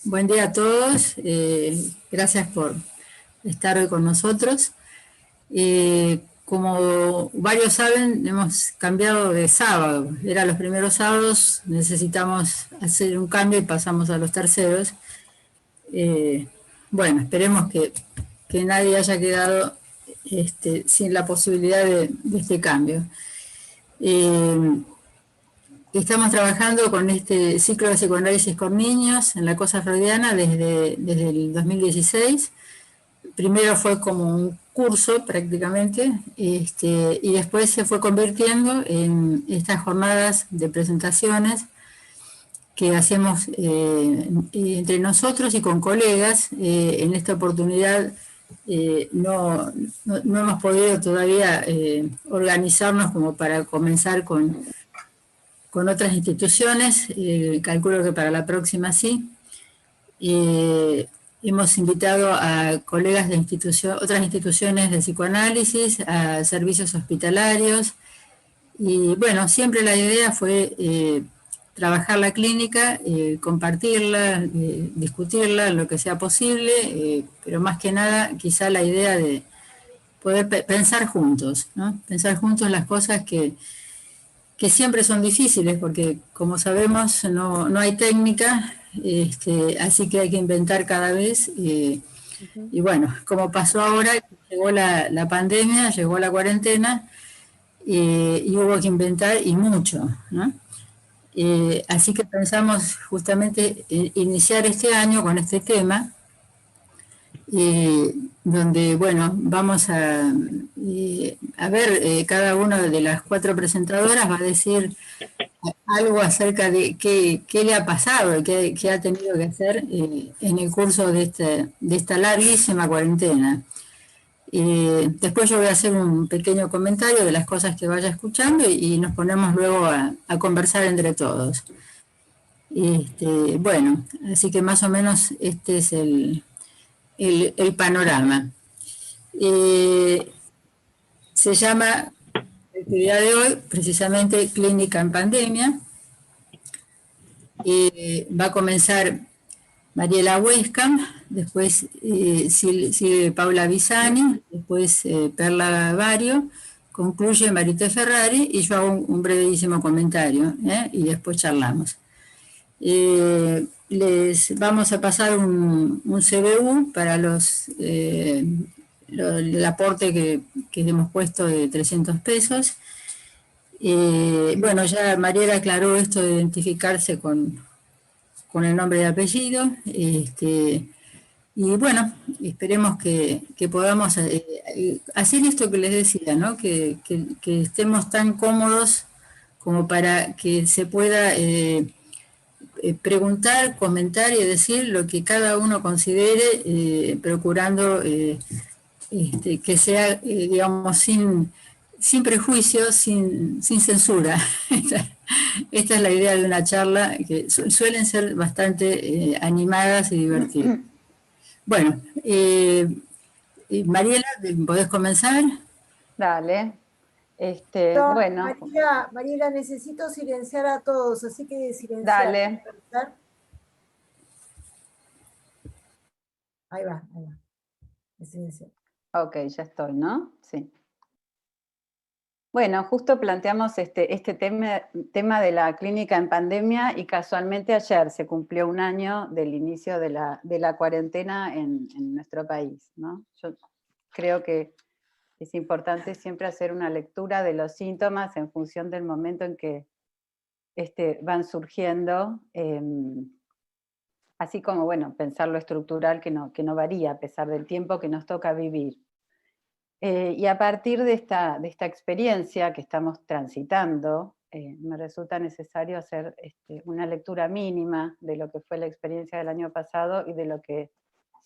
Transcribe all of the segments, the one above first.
Buen día a todos. Gracias por estar hoy con nosotros. Como varios saben, hemos cambiado de sábado. Era los primeros sábados, necesitamos hacer un cambio y pasamos a los terceros. Bueno, esperemos que nadie haya quedado sin la posibilidad de este cambio. Estamos trabajando con este ciclo de psicoanálisis con niños en la cosa freudiana desde el 2016. Primero fue como un curso prácticamente, y después se fue convirtiendo en estas jornadas de presentaciones que hacemos entre nosotros y con colegas. En esta oportunidad no hemos podido todavía organizarnos como para comenzar con otras instituciones. Calculo que para la próxima sí. Hemos invitado a colegas de otras instituciones de psicoanálisis, a servicios hospitalarios, y bueno, siempre la idea fue trabajar la clínica, compartirla, discutirla, lo que sea posible, pero más que nada quizá la idea de poder pensar juntos, ¿no? Pensar juntos las cosas que siempre son difíciles, porque como sabemos no hay técnica, así que hay que inventar cada vez. Y bueno, como pasó ahora, llegó la pandemia, llegó la cuarentena, y hubo que inventar y mucho, ¿no? Así que pensamos justamente iniciar este año con este tema, donde, bueno, vamos a ver, cada una de las 4 presentadoras va a decir algo acerca de qué le ha pasado, qué ha tenido que hacer en el curso de esta larguísima cuarentena. Después yo voy a hacer un pequeño comentario de las cosas que vaya escuchando y nos ponemos luego a conversar entre todos. Bueno, así que más o menos este es el panorama. Se llama la actividad de hoy precisamente Clínica en Pandemia. Va a comenzar Mariela Huescam, después sigue Paula Bisani, después Perla Vario, concluye Marité Ferrari y yo hago un brevísimo comentario, y después charlamos. Les vamos a pasar un CBU para el aporte que hemos puesto de 300 pesos. Bueno, ya Mariela aclaró esto de identificarse con el nombre y apellido, y bueno, esperemos que podamos hacer esto que les decía, ¿no? Que estemos tan cómodos como para que se pueda preguntar, comentar y decir lo que cada uno considere, procurando que sea, digamos, sin prejuicios, sin censura. Esta es la idea de una charla, que suelen ser bastante animadas y divertidas. Bueno, Mariela, ¿podés comenzar? Dale. Bueno. Mariela, necesito silenciar a todos, así que silenciar. Dale. Ahí va. Silenciar. Ok, ya estoy, ¿no? Sí. Bueno, justo planteamos este tema de la clínica en pandemia, y casualmente ayer se cumplió un año del inicio de la cuarentena en nuestro país, ¿no? Yo creo que es importante siempre hacer una lectura de los síntomas en función del momento en que van surgiendo, así como, bueno, pensar lo estructural que no varía a pesar del tiempo que nos toca vivir. Y a partir de esta experiencia que estamos transitando, me resulta necesario hacer una lectura mínima de lo que fue la experiencia del año pasado y de lo que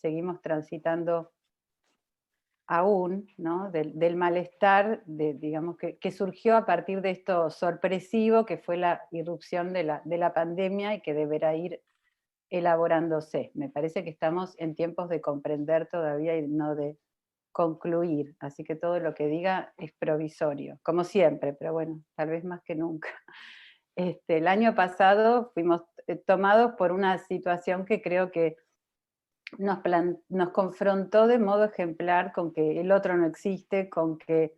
seguimos transitando aún, ¿no? Del malestar, digamos, que surgió a partir de esto sorpresivo que fue la irrupción de la pandemia, y que deberá ir elaborándose. Me parece que estamos en tiempos de comprender todavía y no de concluir, así que todo lo que diga es provisorio, como siempre, pero bueno, tal vez más que nunca. El año pasado fuimos tomados por una situación que creo que nos confrontó de modo ejemplar con que el otro no existe, con que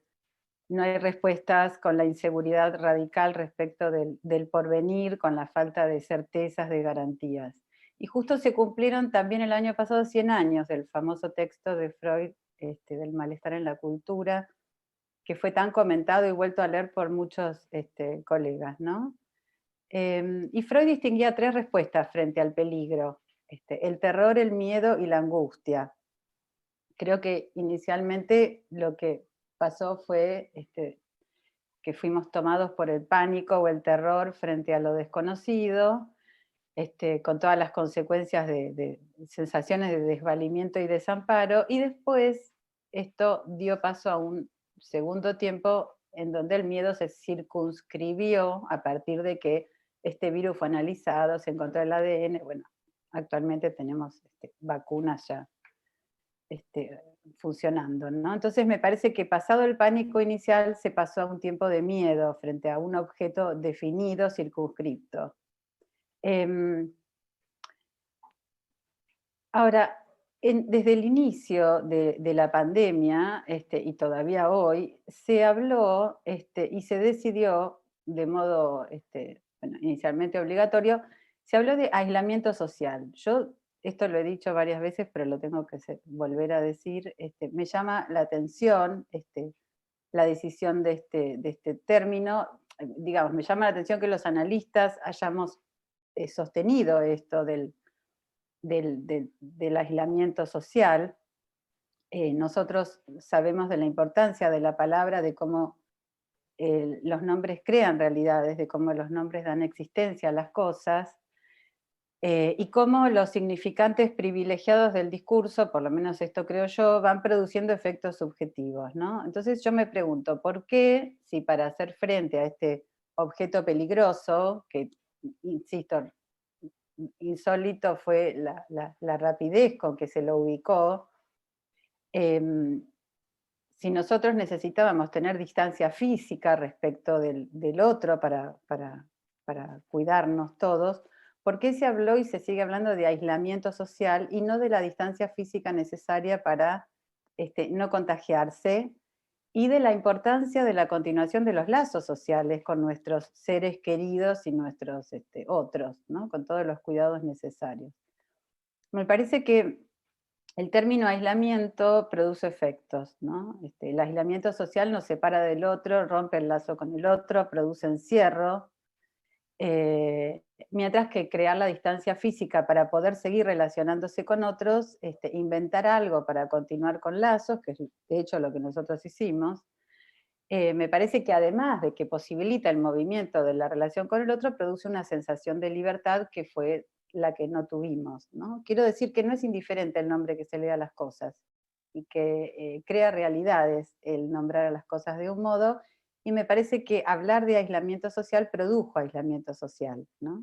no hay respuestas, con la inseguridad radical respecto del porvenir, con la falta de certezas, de garantías. Y justo se cumplieron también el año pasado 100 años del famoso texto de Freud, del malestar en la cultura, que fue tan comentado y vuelto a leer por muchos colegas, ¿no? Y Freud distinguía 3 respuestas frente al peligro: el terror, el miedo y la angustia. Creo que inicialmente lo que pasó fue que fuimos tomados por el pánico o el terror frente a lo desconocido, con todas las consecuencias de sensaciones de desvalimiento y desamparo, y después esto dio paso a un segundo tiempo en donde el miedo se circunscribió a partir de que este virus fue analizado, se encontró el ADN, bueno, actualmente tenemos vacunas ya funcionando, ¿no? Entonces me parece que pasado el pánico inicial se pasó a un tiempo de miedo frente a un objeto definido, circunscripto. Ahora, desde el inicio de la pandemia, y todavía hoy, se habló y se decidió de modo, bueno, inicialmente obligatorio, se habló de aislamiento social. Yo esto lo he dicho varias veces, pero lo tengo que volver a decir. Me llama la atención la decisión de este término. Digamos, me llama la atención que los analistas hayamos sostenido esto del aislamiento social. Nosotros sabemos de la importancia de la palabra, de cómo los nombres crean realidades, de cómo los nombres dan existencia a las cosas, y cómo los significantes privilegiados del discurso, por lo menos esto creo yo, van produciendo efectos subjetivos, ¿no? Entonces yo me pregunto, ¿por qué, si para hacer frente a este objeto peligroso, que, insisto, insólito fue la rapidez con que se lo ubicó, si nosotros necesitábamos tener distancia física respecto del otro para cuidarnos todos, ¿por qué se habló y se sigue hablando de aislamiento social y no de la distancia física necesaria para no contagiarse, y de la importancia de la continuación de los lazos sociales con nuestros seres queridos y nuestros otros, ¿no? Con todos los cuidados necesarios? Me parece que el término aislamiento produce efectos, ¿no? El aislamiento social nos separa del otro, rompe el lazo con el otro, produce encierro, mientras que crear la distancia física para poder seguir relacionándose con otros, inventar algo para continuar con lazos, que es de hecho lo que nosotros hicimos, me parece que además de que posibilita el movimiento de la relación con el otro, produce una sensación de libertad que fue la que no tuvimos, ¿no? Quiero decir que no es indiferente el nombre que se le da a las cosas, y que crea realidades el nombrar a las cosas de un modo, y me parece que hablar de aislamiento social produjo aislamiento social, ¿no?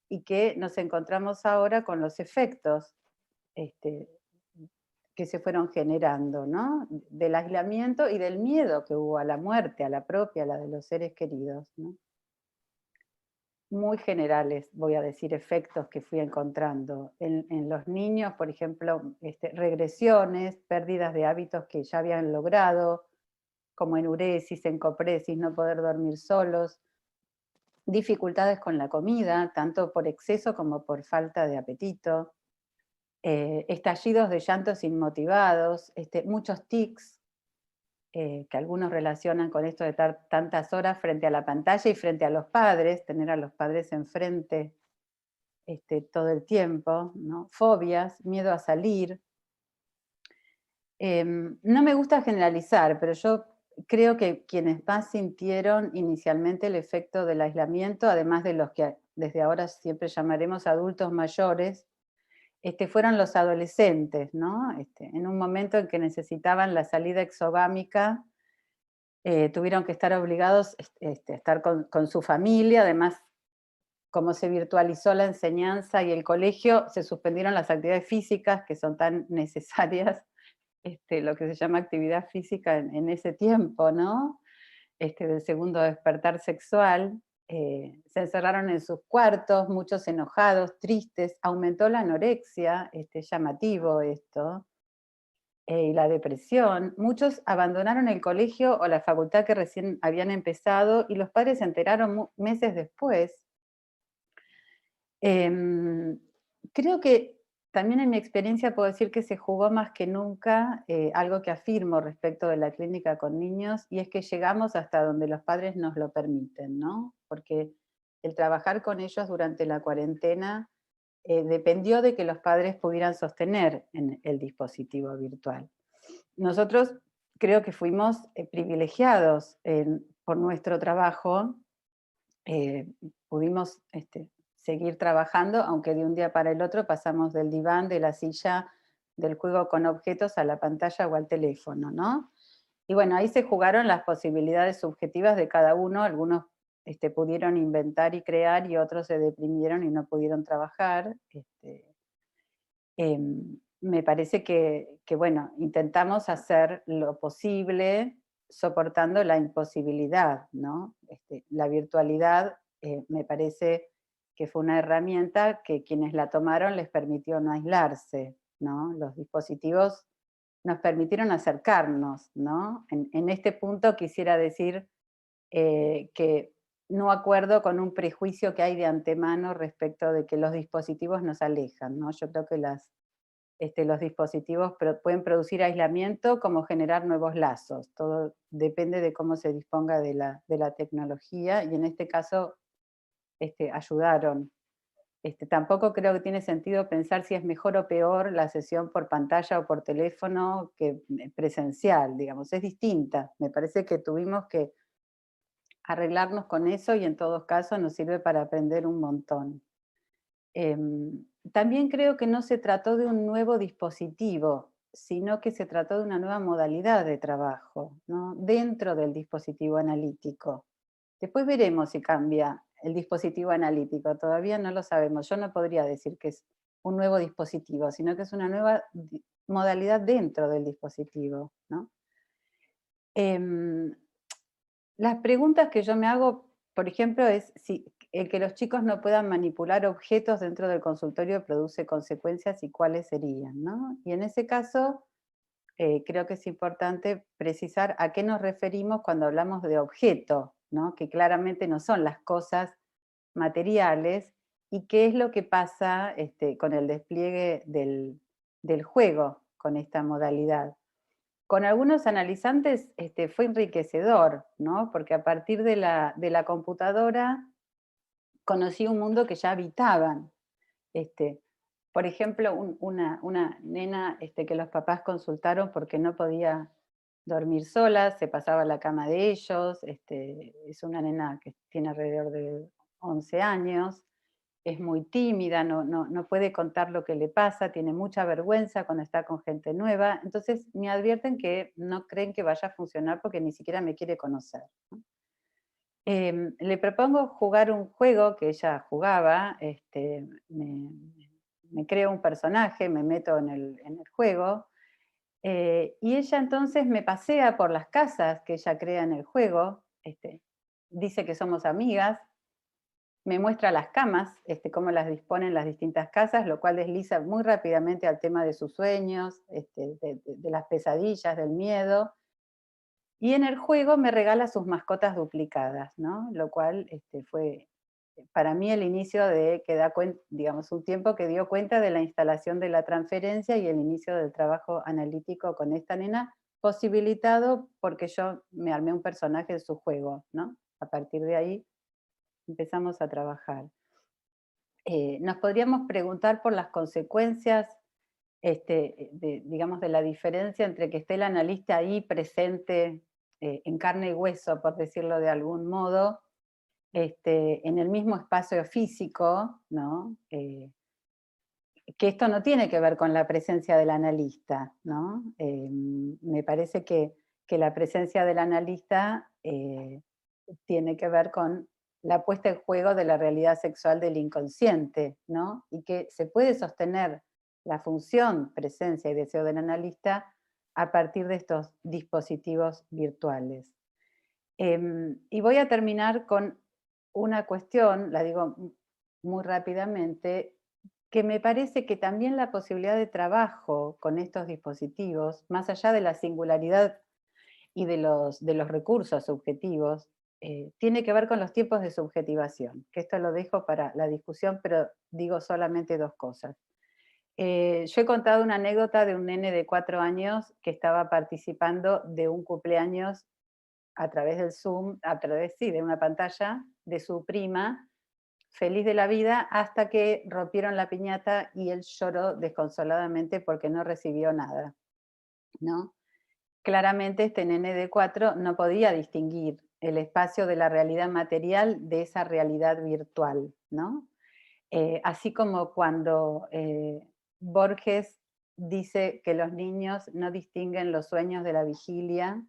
Y que nos encontramos ahora con los efectos este, que se fueron generando, ¿no? Del aislamiento y del miedo que hubo a la muerte, a la propia, a la de los seres queridos, ¿no? Muy generales, voy a decir, efectos que fui encontrando. En los niños, por ejemplo, regresiones, pérdidas de hábitos que ya habían logrado, como enuresis, encopresis, no poder dormir solos, dificultades con la comida, tanto por exceso como por falta de apetito, estallidos de llantos inmotivados, muchos tics, que algunos relacionan con esto de estar tantas horas frente a la pantalla y frente a los padres, tener a los padres enfrente todo el tiempo, ¿no? Fobias, miedo a salir. No me gusta generalizar, pero yo creo que quienes más sintieron inicialmente el efecto del aislamiento, además de los que desde ahora siempre llamaremos adultos mayores, fueron los adolescentes, ¿no? En un momento en que necesitaban la salida exogámica, tuvieron que estar obligados a estar con su familia. Además, como se virtualizó la enseñanza y el colegio, se suspendieron las actividades físicas que son tan necesarias, lo que se llama actividad física en ese tiempo, ¿no? Del segundo despertar sexual. se encerraron en sus cuartos, muchos enojados, tristes, aumentó la anorexia, llamativo esto, y la depresión. Muchos abandonaron el colegio o la facultad que recién habían empezado, y los padres se enteraron meses después. Creo que también en mi experiencia puedo decir que se jugó más que nunca algo que afirmo respecto de la clínica con niños, y es que llegamos hasta donde los padres nos lo permiten, ¿no? Porque el trabajar con ellos durante la cuarentena dependió de que los padres pudieran sostener en el dispositivo virtual. Nosotros creo que fuimos privilegiados por nuestro trabajo, pudimos seguir trabajando, aunque de un día para el otro pasamos del diván, de la silla, del juego con objetos a la pantalla o al teléfono, ¿no? Y bueno, ahí se jugaron las posibilidades subjetivas de cada uno. Algunos pudieron inventar y crear, y otros se deprimieron y no pudieron trabajar. Me parece que, bueno, intentamos hacer lo posible soportando la imposibilidad, ¿no? La virtualidad me parece que fue una herramienta que quienes la tomaron les permitió no aislarse, ¿no? Los dispositivos nos permitieron acercarnos, ¿no? En este punto quisiera decir que no acuerdo con un prejuicio que hay de antemano respecto de que los dispositivos nos alejan, ¿no? Yo creo que los dispositivos pueden producir aislamiento como generar nuevos lazos. Todo depende de cómo se disponga de la tecnología, y en este caso ayudaron. Tampoco creo que tiene sentido pensar si es mejor o peor la sesión por pantalla o por teléfono que presencial, digamos, es distinta. Me parece que tuvimos que arreglarnos con eso, y en todos casos nos sirve para aprender un montón. También creo que no se trató de un nuevo dispositivo, sino que se trató de una nueva modalidad de trabajo, ¿no? Dentro del dispositivo analítico. Después veremos si cambia el dispositivo analítico, todavía no lo sabemos. Yo no podría decir que es un nuevo dispositivo, sino que es una nueva modalidad dentro del dispositivo, ¿no? Las preguntas que yo me hago, por ejemplo, es si el que los chicos no puedan manipular objetos dentro del consultorio produce consecuencias, y cuáles serían, ¿no? Y en ese caso, creo que es importante precisar a qué nos referimos cuando hablamos de objeto, ¿no? Que claramente no son las cosas materiales, y qué es lo que pasa con el despliegue del juego con esta modalidad. Con algunos analizantes fue enriquecedor, ¿no? Porque a partir de la computadora conocí un mundo que ya habitaban. Por ejemplo, una nena que los papás consultaron porque no podía dormir sola, se pasaba a la cama de ellos, es una nena que tiene alrededor de 11 años, es muy tímida, no puede contar lo que le pasa, tiene mucha vergüenza cuando está con gente nueva. Entonces me advierten que no creen que vaya a funcionar porque ni siquiera me quiere conocer, ¿no? Le propongo jugar un juego que ella jugaba, me creo un personaje, me meto en el juego, y ella entonces me pasea por las casas que ella crea en el juego, dice que somos amigas, me muestra las camas, cómo las disponen las distintas casas, lo cual desliza muy rápidamente al tema de sus sueños, de las pesadillas, del miedo. Y en el juego me regala sus mascotas duplicadas, ¿no? Lo cual fue para mí el inicio de que digamos, un tiempo que dio cuenta de la instalación de la transferencia y el inicio del trabajo analítico con esta nena, posibilitado porque yo me armé un personaje de su juego, ¿no? A partir de ahí empezamos a trabajar. Nos podríamos preguntar por las consecuencias, digamos, de la diferencia entre que esté el analista ahí presente en carne y hueso, por decirlo de algún modo, en el mismo espacio físico, ¿no? Que esto no tiene que ver con la presencia del analista, ¿no? Me parece que la presencia del analista tiene que ver con la puesta en juego de la realidad sexual del inconsciente, ¿no? Y que se puede sostener la función, presencia y deseo del analista a partir de estos dispositivos virtuales. Y voy a terminar con una cuestión, la digo muy rápidamente, que me parece que también la posibilidad de trabajo con estos dispositivos, más allá de la singularidad y de los recursos subjetivos, tiene que ver con los tiempos de subjetivación, que esto lo dejo para la discusión, pero digo solamente dos cosas. Yo he contado una anécdota de un nene de 4 años que estaba participando de un cumpleaños a través del Zoom, a través, sí, de una pantalla, de su prima, feliz de la vida, hasta que rompieron la piñata y él lloró desconsoladamente porque no recibió nada, ¿no? Claramente este nene de 4 no podía distinguir el espacio de la realidad material de esa realidad virtual, ¿no? Así como cuando Borges dice que los niños no distinguen los sueños de la vigilia,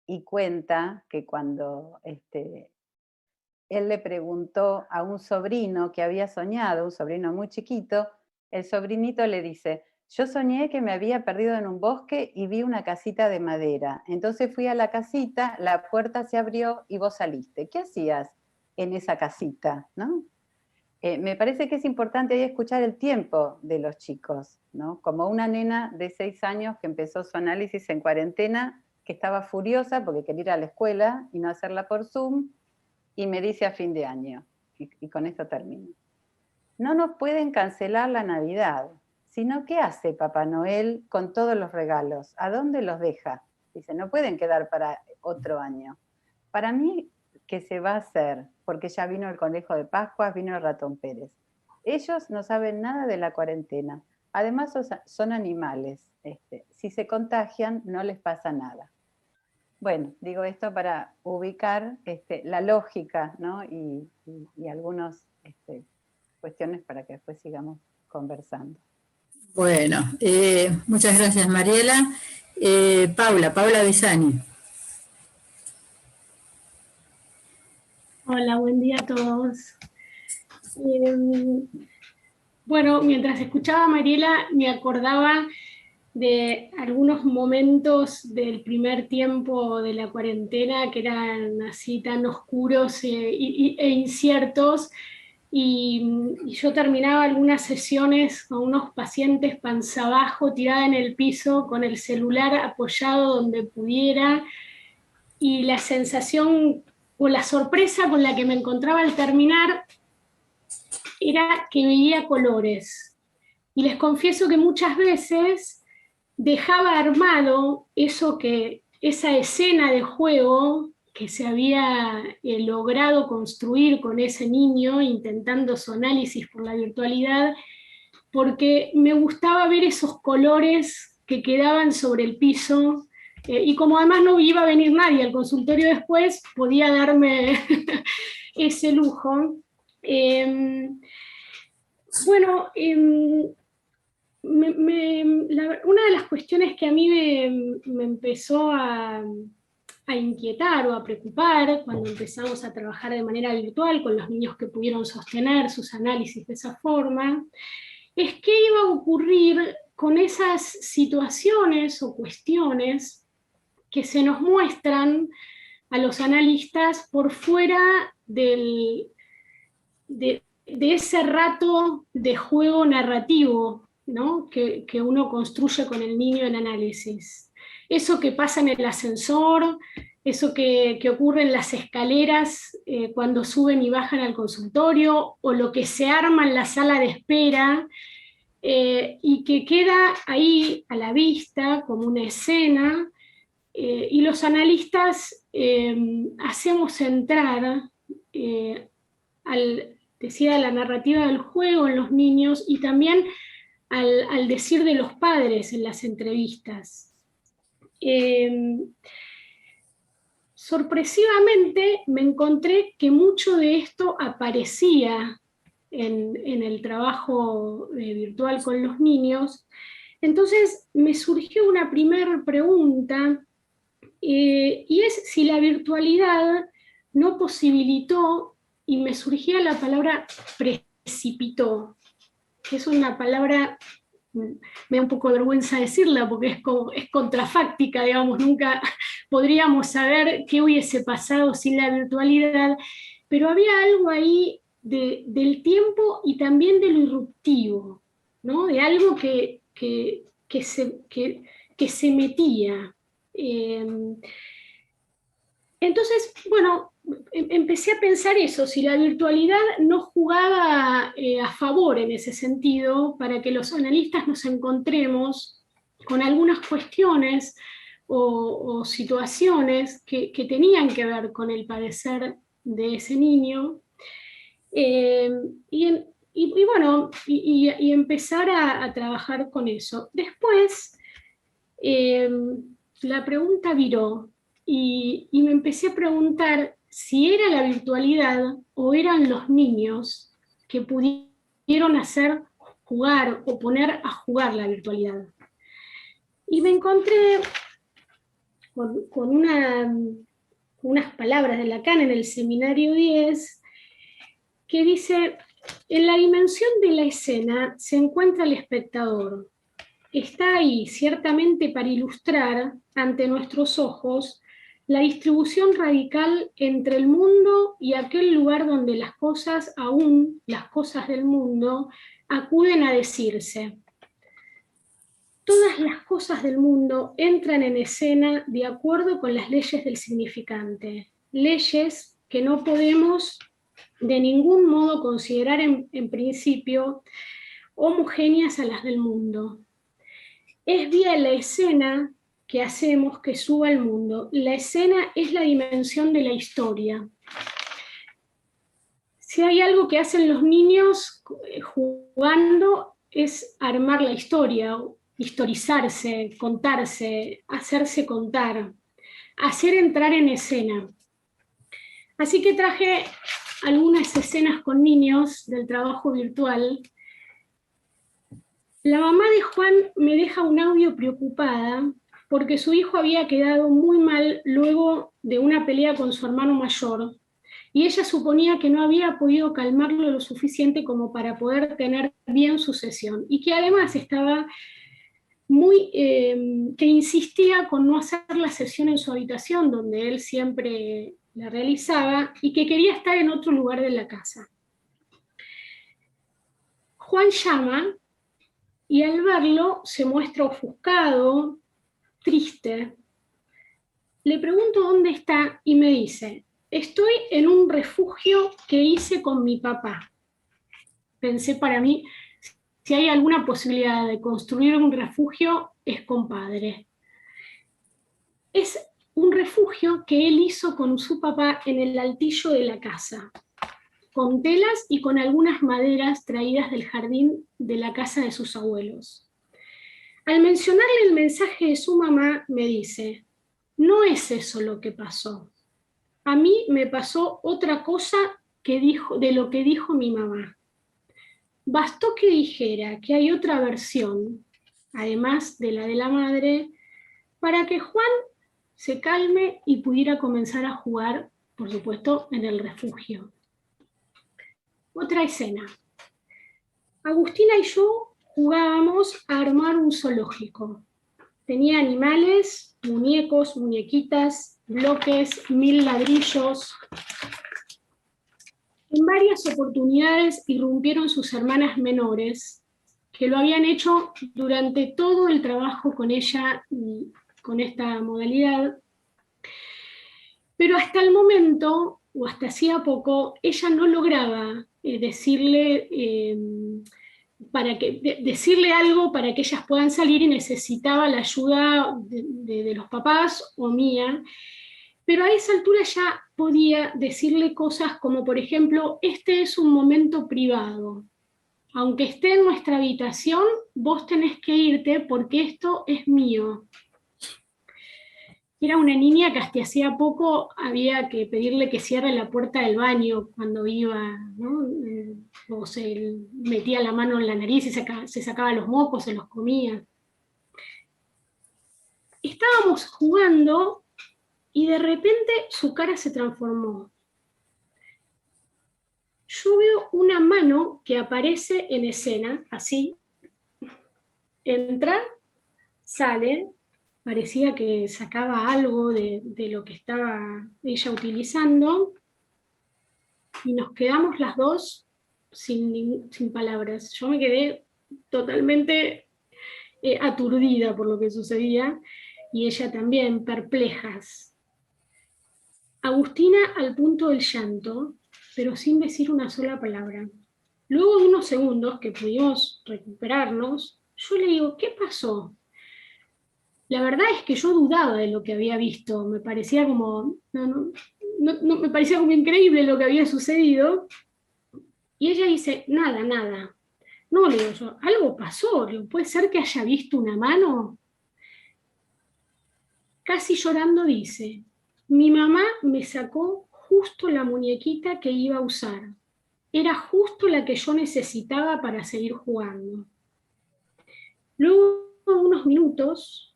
y cuenta que cuando él le preguntó a un sobrino que había soñado, un sobrino muy chiquito, el sobrinito le dice: yo soñé que me había perdido en un bosque y vi una casita de madera. Entonces fui a la casita, la puerta se abrió y vos saliste. ¿Qué hacías en esa casita? ¿No? Me parece que es importante ahí escuchar el tiempo de los chicos, ¿no? Como una nena de 6 años que empezó su análisis en cuarentena, que estaba furiosa porque quería ir a la escuela y no hacerla por Zoom, y me dice a fin de año, y con esto termino: no nos pueden cancelar la Navidad, sino ¿qué hace Papá Noel con todos los regalos? ¿A dónde los deja? Dice, no pueden quedar para otro año. Para mí, que se va a hacer, porque ya vino el conejo de Pascua, vino el ratón Pérez. Ellos no saben nada de la cuarentena. Además, son animales. Si se contagian, no les pasa nada. Bueno, digo esto para ubicar la lógica, ¿no? y algunas cuestiones para que después sigamos conversando. Bueno, muchas gracias, Mariela. Paula Besani. Hola, buen día a todos. Bueno, mientras escuchaba a Mariela me acordaba de algunos momentos del primer tiempo de la cuarentena que eran así tan oscuros e inciertos, y yo terminaba algunas sesiones con unos pacientes panza abajo, tirada en el piso, con el celular apoyado donde pudiera, y la sensación o la sorpresa con la que me encontraba al terminar era que veía colores. Y les confieso que muchas veces dejaba armado esa escena de juego que se había logrado construir con ese niño intentando su análisis por la virtualidad, porque me gustaba ver esos colores que quedaban sobre el piso, y como además no iba a venir nadie al consultorio después, podía darme ese lujo. Bueno, una de las cuestiones que a mí me empezó a inquietar o a preocupar cuando empezamos a trabajar de manera virtual con los niños que pudieron sostener sus análisis de esa forma, es qué iba a ocurrir con esas situaciones o cuestiones que se nos muestran a los analistas por fuera de ese rato de juego narrativo, ¿no? que uno construye con el niño en análisis. Eso que pasa en el ascensor, eso que ocurre en las escaleras cuando suben y bajan al consultorio, o lo que se arma en la sala de espera, y que queda ahí a la vista como una escena, y los analistas hacemos entrar decía la narrativa del juego en los niños, y también al decir de los padres en las entrevistas. Sorpresivamente me encontré que mucho de esto aparecía en el trabajo virtual con los niños. Entonces me surgió una primera pregunta, y es si la virtualidad no posibilitó, y me surgía la palabra precipitó, que es una palabra, me da un poco de vergüenza decirla porque es contrafáctica, digamos, nunca podríamos saber qué hubiese pasado sin la virtualidad, pero había algo ahí del tiempo y también de lo irruptivo, ¿no? De algo que se metía. Entonces, bueno, empecé a pensar eso, si la virtualidad no jugaba a favor en ese sentido, para que los analistas nos encontremos con algunas cuestiones o situaciones que tenían que ver con el padecer de ese niño, y empezar a trabajar con eso. Después, la pregunta viró, y me empecé a preguntar si era la virtualidad o eran los niños que pudieron hacer jugar o poner a jugar la virtualidad. Y me encontré con unas palabras de Lacan en el Seminario 10, que dice: en la dimensión de la escena se encuentra el espectador. Está ahí ciertamente para ilustrar ante nuestros ojos la distribución radical entre el mundo y aquel lugar donde las cosas, aún las cosas del mundo, acuden a decirse. Todas las cosas del mundo entran en escena de acuerdo con las leyes del significante, leyes que no podemos de ningún modo considerar en principio homogéneas a las del mundo. Es vía la escena que hacemos que suba al mundo. La escena es la dimensión de la historia. Si hay algo que hacen los niños jugando es armar la historia, historizarse, contarse, hacerse contar, hacer entrar en escena. Así que traje algunas escenas con niños del trabajo virtual. La mamá de Juan me deja un audio preocupada porque su hijo había quedado muy mal luego de una pelea con su hermano mayor, y ella suponía que no había podido calmarlo lo suficiente como para poder tener bien su sesión, y que además estaba que insistía con no hacer la sesión en su habitación, donde él siempre la realizaba, y que quería estar en otro lugar de la casa. Juan llama, y al verlo se muestra ofuscado, triste. Le pregunto dónde está y me dice: estoy en un refugio que hice con mi papá. Pensé para mí, si hay alguna posibilidad de construir un refugio, es con padre. Es un refugio que él hizo con su papá en el altillo de la casa, con telas y con algunas maderas traídas del jardín de la casa de sus abuelos. Al mencionarle el mensaje de su mamá, me dice: no es eso lo que pasó. A mí me pasó otra cosa de lo que dijo mi mamá. Bastó que dijera que hay otra versión, además de la madre, para que Juan se calme y pudiera comenzar a jugar, por supuesto, en el refugio. Otra escena. Agustina y yo jugábamos a armar un zoológico. Tenía animales, muñecos, muñequitas, bloques, 1000 ladrillos. En varias oportunidades irrumpieron sus hermanas menores, que lo habían hecho durante todo el trabajo con ella y con esta modalidad, pero hasta el momento, o hasta hacía poco, ella no lograba decirle algo para que ellas puedan salir, y necesitaba la ayuda de los papás o mía. Pero a esa altura ya podía decirle cosas como, por ejemplo: este es un momento privado. Aunque esté en nuestra habitación, vos tenés que irte porque esto es mío. Era una niña que hasta hacía poco había que pedirle que cierre la puerta del baño cuando iba, ¿no? O se metía la mano en la nariz y se sacaba los mocos, se los comía. Estábamos jugando y de repente su cara se transformó. Yo veo una mano que aparece en escena, así, entra, sale, parecía que sacaba algo de lo que estaba ella utilizando, y nos quedamos las dos sin palabras. Yo me quedé totalmente aturdida por lo que sucedía, y ella también, perplejas. Agustina al punto del llanto, pero sin decir una sola palabra. Luego de unos segundos que pudimos recuperarnos, yo le digo, ¿qué pasó? La verdad es que yo dudaba de lo que había visto, me parecía como, me parecía como increíble lo que había sucedido, y ella dice, nada, nada. No, le digo yo, algo pasó, le digo, ¿puede ser que haya visto una mano? Casi llorando dice, mi mamá me sacó justo la muñequita que iba a usar. Era justo la que yo necesitaba para seguir jugando. Luego de unos minutos,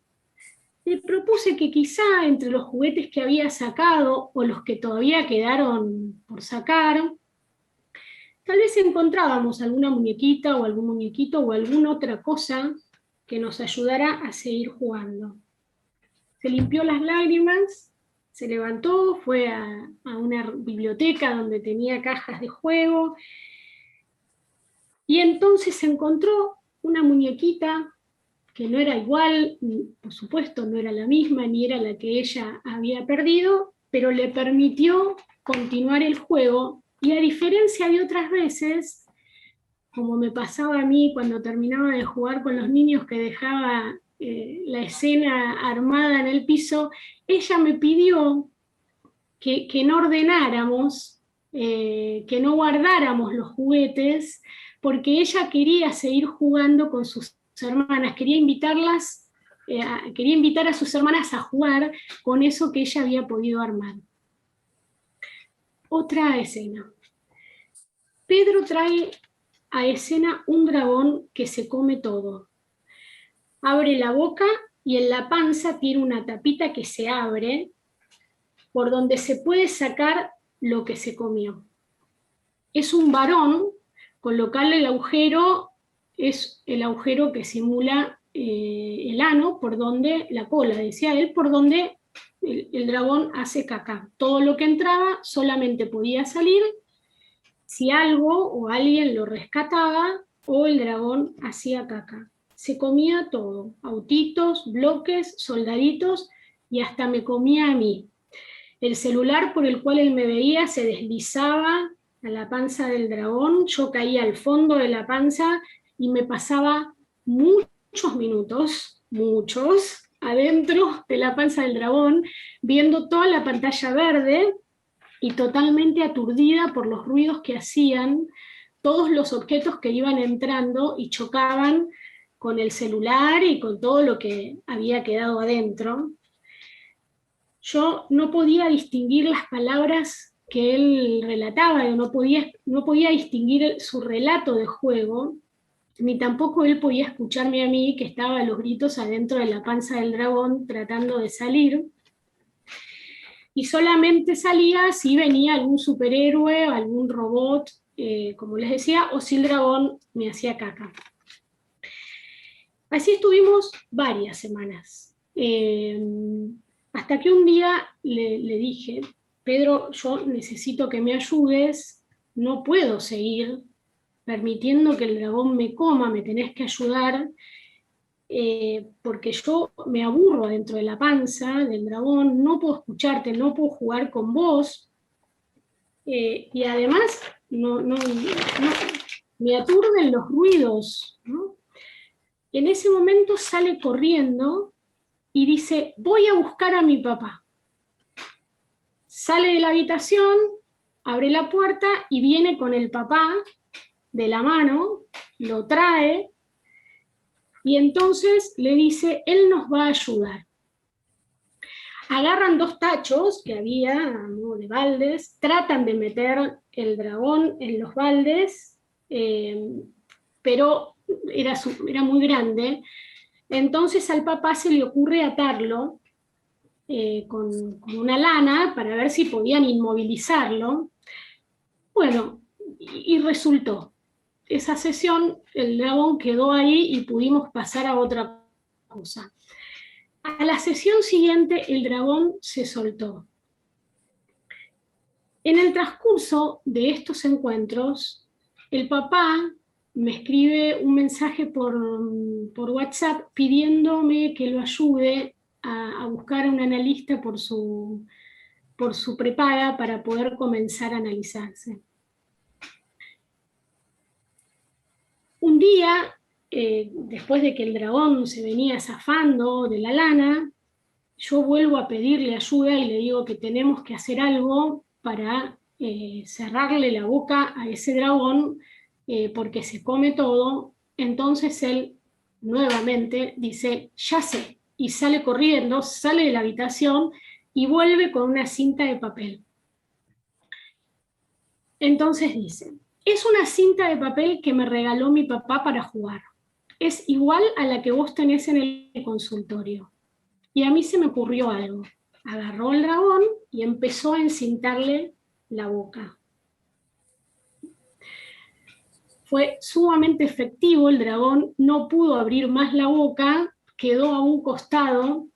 le propuse que quizá entre los juguetes que había sacado o los que todavía quedaron por sacar, tal vez encontrábamos alguna muñequita o algún muñequito o alguna otra cosa que nos ayudara a seguir jugando. Se limpió las lágrimas, se levantó, fue a una biblioteca donde tenía cajas de juego, y entonces encontró una muñequita que no era igual, por supuesto no era la misma, ni era la que ella había perdido, pero le permitió continuar el juego, y a diferencia de otras veces, como me pasaba a mí cuando terminaba de jugar con los niños que dejaba la escena armada en el piso, ella me pidió que no ordenáramos, que no guardáramos los juguetes, porque ella quería seguir jugando con sus hermanas, quería invitar a sus hermanas a jugar con eso que ella había podido armar. Otra escena. Pedro trae a escena un dragón que se come todo. Abre la boca y en la panza tiene una tapita que se abre, por donde se puede sacar lo que se comió. Es un varón, con lo cual el agujero es el agujero que simula el ano, por donde, la cola, decía él, por donde el dragón hace caca. Todo lo que entraba solamente podía salir si algo o alguien lo rescataba o el dragón hacía caca. Se comía todo, autitos, bloques, soldaditos, y hasta me comía a mí. El celular por el cual él me veía se deslizaba a la panza del dragón, yo caía al fondo de la panza y me pasaba muchos minutos, adentro de la panza del dragón, viendo toda la pantalla verde y totalmente aturdida por los ruidos que hacían todos los objetos que iban entrando y chocaban con el celular y con todo lo que había quedado adentro. Yo no podía distinguir las palabras que él relataba, no podía distinguir su relato de juego, ni tampoco él podía escucharme a mí, que estaba a los gritos adentro de la panza del dragón tratando de salir, y solamente salía si venía algún superhéroe, algún robot, como les decía, o si el dragón me hacía caca. Así estuvimos varias semanas. Hasta que un día le dije, Pedro, yo necesito que me ayudes, no puedo seguir permitiendo que el dragón me coma, me tenés que ayudar, porque yo me aburro dentro de la panza del dragón, no puedo escucharte, no puedo jugar con vos, y además me aturden los ruidos, ¿no? En ese momento sale corriendo y dice, voy a buscar a mi papá. Sale de la habitación, abre la puerta y viene con el papá de la mano, lo trae, y entonces le dice, él nos va a ayudar. Agarran 2 tachos que había, ¿no?, de baldes, tratan de meter el dragón en los baldes, pero era muy grande. Entonces al papá se le ocurre atarlo con una lana para ver si podían inmovilizarlo. Bueno, y resultó. Esa sesión, el dragón quedó ahí y pudimos pasar a otra cosa. A la sesión siguiente, el dragón se soltó. En el transcurso de estos encuentros, el papá me escribe un mensaje por WhatsApp pidiéndome que lo ayude a buscar a un analista por su prepaga para poder comenzar a analizarse. Un día, después de que el dragón se venía zafando de la lana, yo vuelvo a pedirle ayuda y le digo que tenemos que hacer algo para cerrarle la boca a ese dragón porque se come todo. Entonces él nuevamente dice, ya sé, y sale corriendo, sale de la habitación y vuelve con una cinta de papel. Entonces dice, es una cinta de papel que me regaló mi papá para jugar. Es igual a la que vos tenés en el consultorio. Y a mí se me ocurrió algo. Agarró el dragón y empezó a encintarle la boca. Fue sumamente efectivo, el dragón no pudo abrir más la boca, quedó a un costado,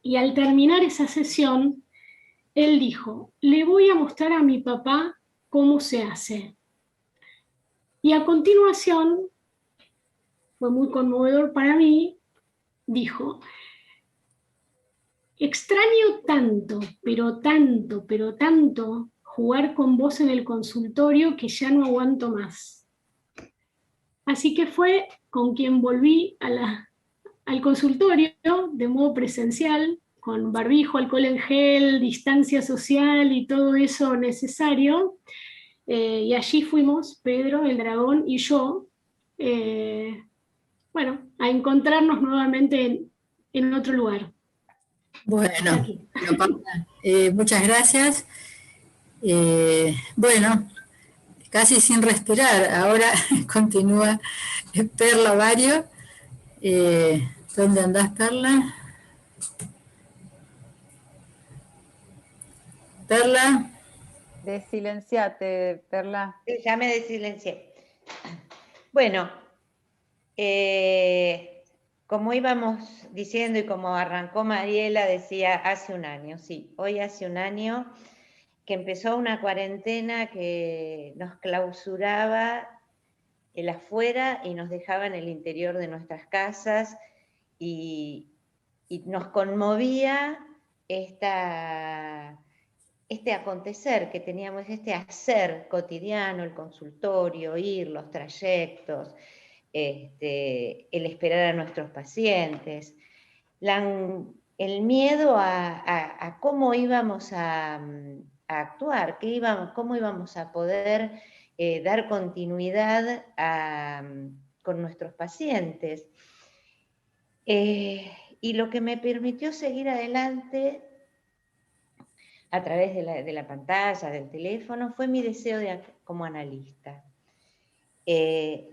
y al terminar esa sesión, él dijo, le voy a mostrar a mi papá cómo se hace. Y a continuación, fue muy conmovedor para mí, dijo, extraño tanto, pero tanto, jugar con vos en el consultorio que ya no aguanto más. Así que fue con quien volví al consultorio de modo presencial, con barbijo, alcohol en gel, distancia social y todo eso necesario. Y allí fuimos, Pedro, el dragón y yo, bueno, a encontrarnos nuevamente en otro lugar. Bueno, muchas gracias. Bueno, casi sin respirar, ahora continúa Perla Vario. ¿Dónde andás, Perla? Perla. Desilenciate, Perla. Ya me desilencié. Bueno, como íbamos diciendo y como arrancó Mariela, decía hace un año, sí, hoy hace un año que empezó una cuarentena que nos clausuraba el afuera y nos dejaba en el interior de nuestras casas y nos conmovía este acontecer que teníamos, este hacer cotidiano, el consultorio, ir, los trayectos, el esperar a nuestros pacientes, el miedo a cómo íbamos a actuar, cómo íbamos a poder dar continuidad con nuestros pacientes. Y lo que me permitió seguir adelante a través de la pantalla, del teléfono, fue mi deseo como analista.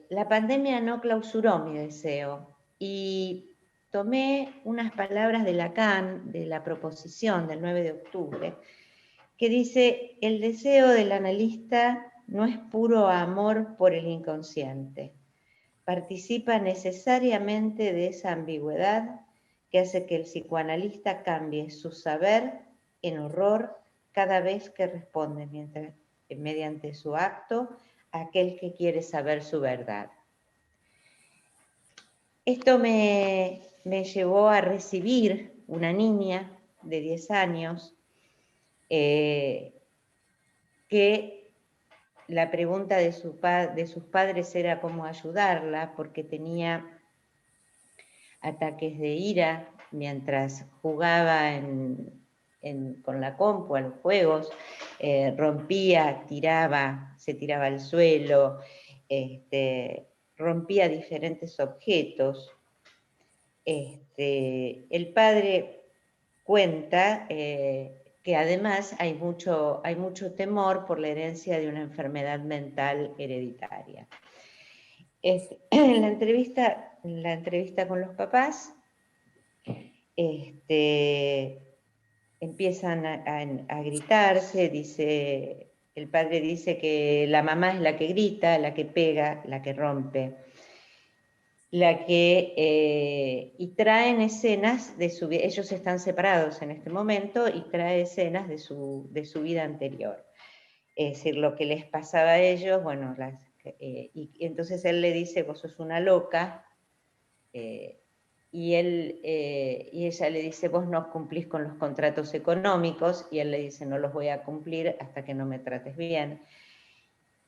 La pandemia no clausuró mi deseo y tomé unas palabras de Lacan, de la proposición del 9 de octubre, que dice, el deseo del analista no es puro amor por el inconsciente, participa necesariamente de esa ambigüedad que hace que el psicoanalista cambie su saber en horror cada vez que responde mediante su acto a aquel que quiere saber su verdad. Esto me llevó a recibir una niña de 10 años que la pregunta de sus padres era cómo ayudarla porque tenía ataques de ira mientras jugaba con la compu a los juegos, rompía, se tiraba al suelo, rompía diferentes objetos. El padre cuenta que además hay mucho temor por la herencia de una enfermedad mental hereditaria. En la entrevista con los papás, empiezan a gritarse, el padre dice que la mamá es la que grita, la que pega, la que rompe, y traen escenas de su vida, ellos están separados en este momento, y trae escenas de su vida anterior. es decir, lo que les pasaba a ellos, bueno, y entonces él le dice, vos sos una loca, y ella le dice, vos no cumplís con los contratos económicos, y él le dice, no los voy a cumplir hasta que no me trates bien.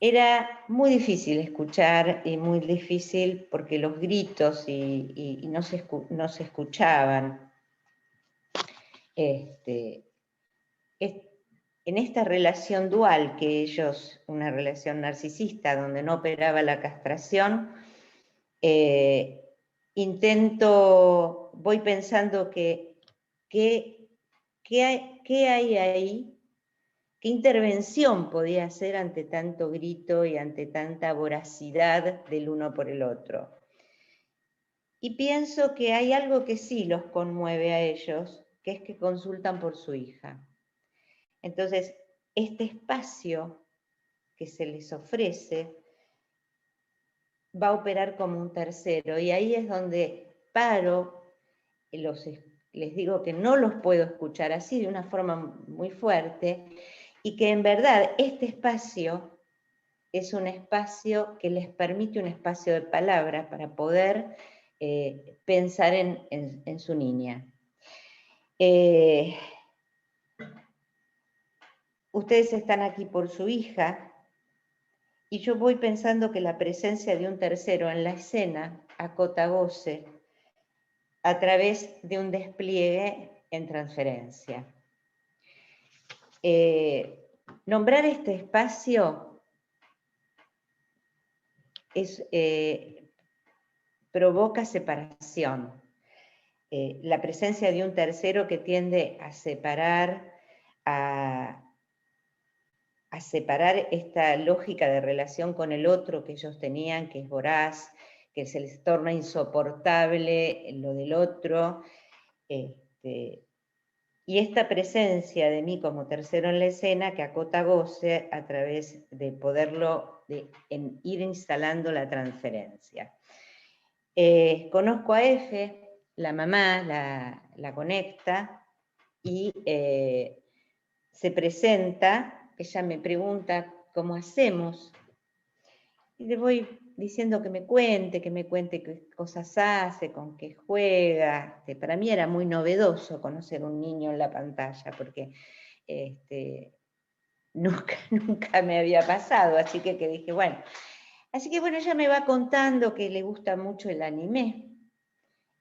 Era muy difícil escuchar, y muy difícil porque los gritos no se escuchaban. En esta relación dual que ellos, una relación narcisista donde no operaba la castración, voy pensando qué hay ahí, qué intervención podía hacer ante tanto grito y ante tanta voracidad del uno por el otro. Y pienso que hay algo que sí los conmueve a ellos, que es que consultan por su hija. Entonces, este espacio que se les ofrece va a operar como un tercero, y ahí es donde paro, les digo que no los puedo escuchar así de una forma muy fuerte, y que en verdad este espacio es un espacio que les permite un espacio de palabra para poder pensar en su niña. Ustedes están aquí por su hija, y yo voy pensando que la presencia de un tercero en la escena acota goce a través de un despliegue en transferencia. Nombrar este espacio provoca separación. La presencia de un tercero que tiende a separar, a separar esta lógica de relación con el otro que ellos tenían, que es voraz, que se les torna insoportable lo del otro, y esta presencia de mí como tercero en la escena que acota goce a través de poderlo, ir instalando la transferencia. Conozco a Efe, la mamá, la conecta, y se presenta, ella me pregunta cómo hacemos, y le voy diciendo que me cuente qué cosas hace, con qué juega. Para mí era muy novedoso conocer un niño en la pantalla, porque nunca me había pasado, así que dije, bueno. Así que bueno, ella me va contando que le gusta mucho el anime,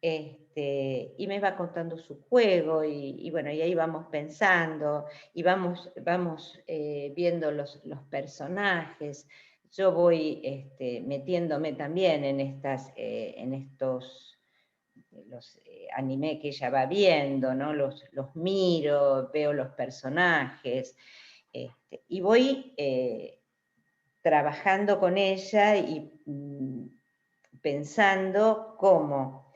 y me va contando su juego, y bueno, y ahí vamos pensando, y vamos viendo los personajes. Yo voy metiéndome también en estos los anime que ella va viendo, ¿no? Los miro, veo los personajes, y voy trabajando con ella y pensando cómo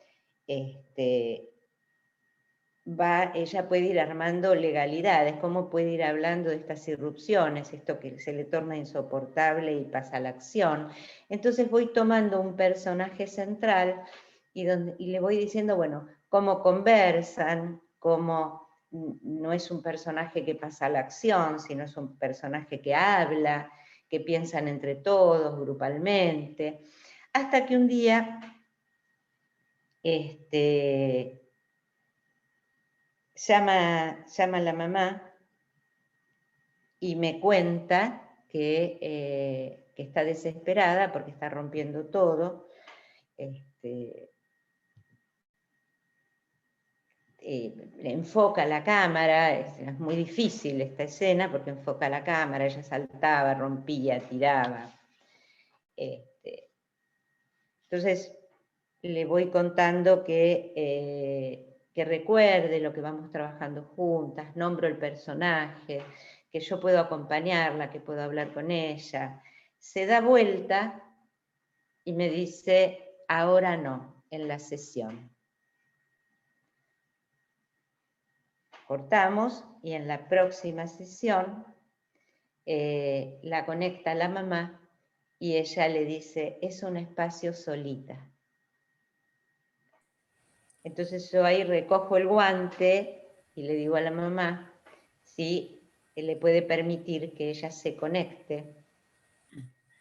ella puede ir armando legalidades, cómo puede ir hablando de estas irrupciones, esto que se le torna insoportable y pasa a la acción. Entonces voy tomando un personaje central y le voy diciendo, bueno, cómo conversan, cómo no es un personaje que pasa a la acción, sino es un personaje que habla, que piensan entre todos, grupalmente, hasta que un día llama la mamá y me cuenta que está desesperada porque está rompiendo todo. Enfoca la cámara, es muy difícil esta escena porque enfoca la cámara, ella saltaba, rompía, tiraba. Entonces le voy contando que recuerde lo que vamos trabajando juntas, nombro el personaje, que yo puedo acompañarla, que puedo hablar con ella. Se da vuelta y me dice, ahora no, en la sesión. Cortamos y en la próxima sesión la conecta la mamá y ella le dice, es un espacio solita. Entonces yo ahí recojo el guante y le digo a la mamá, sí, le puede permitir que ella se conecte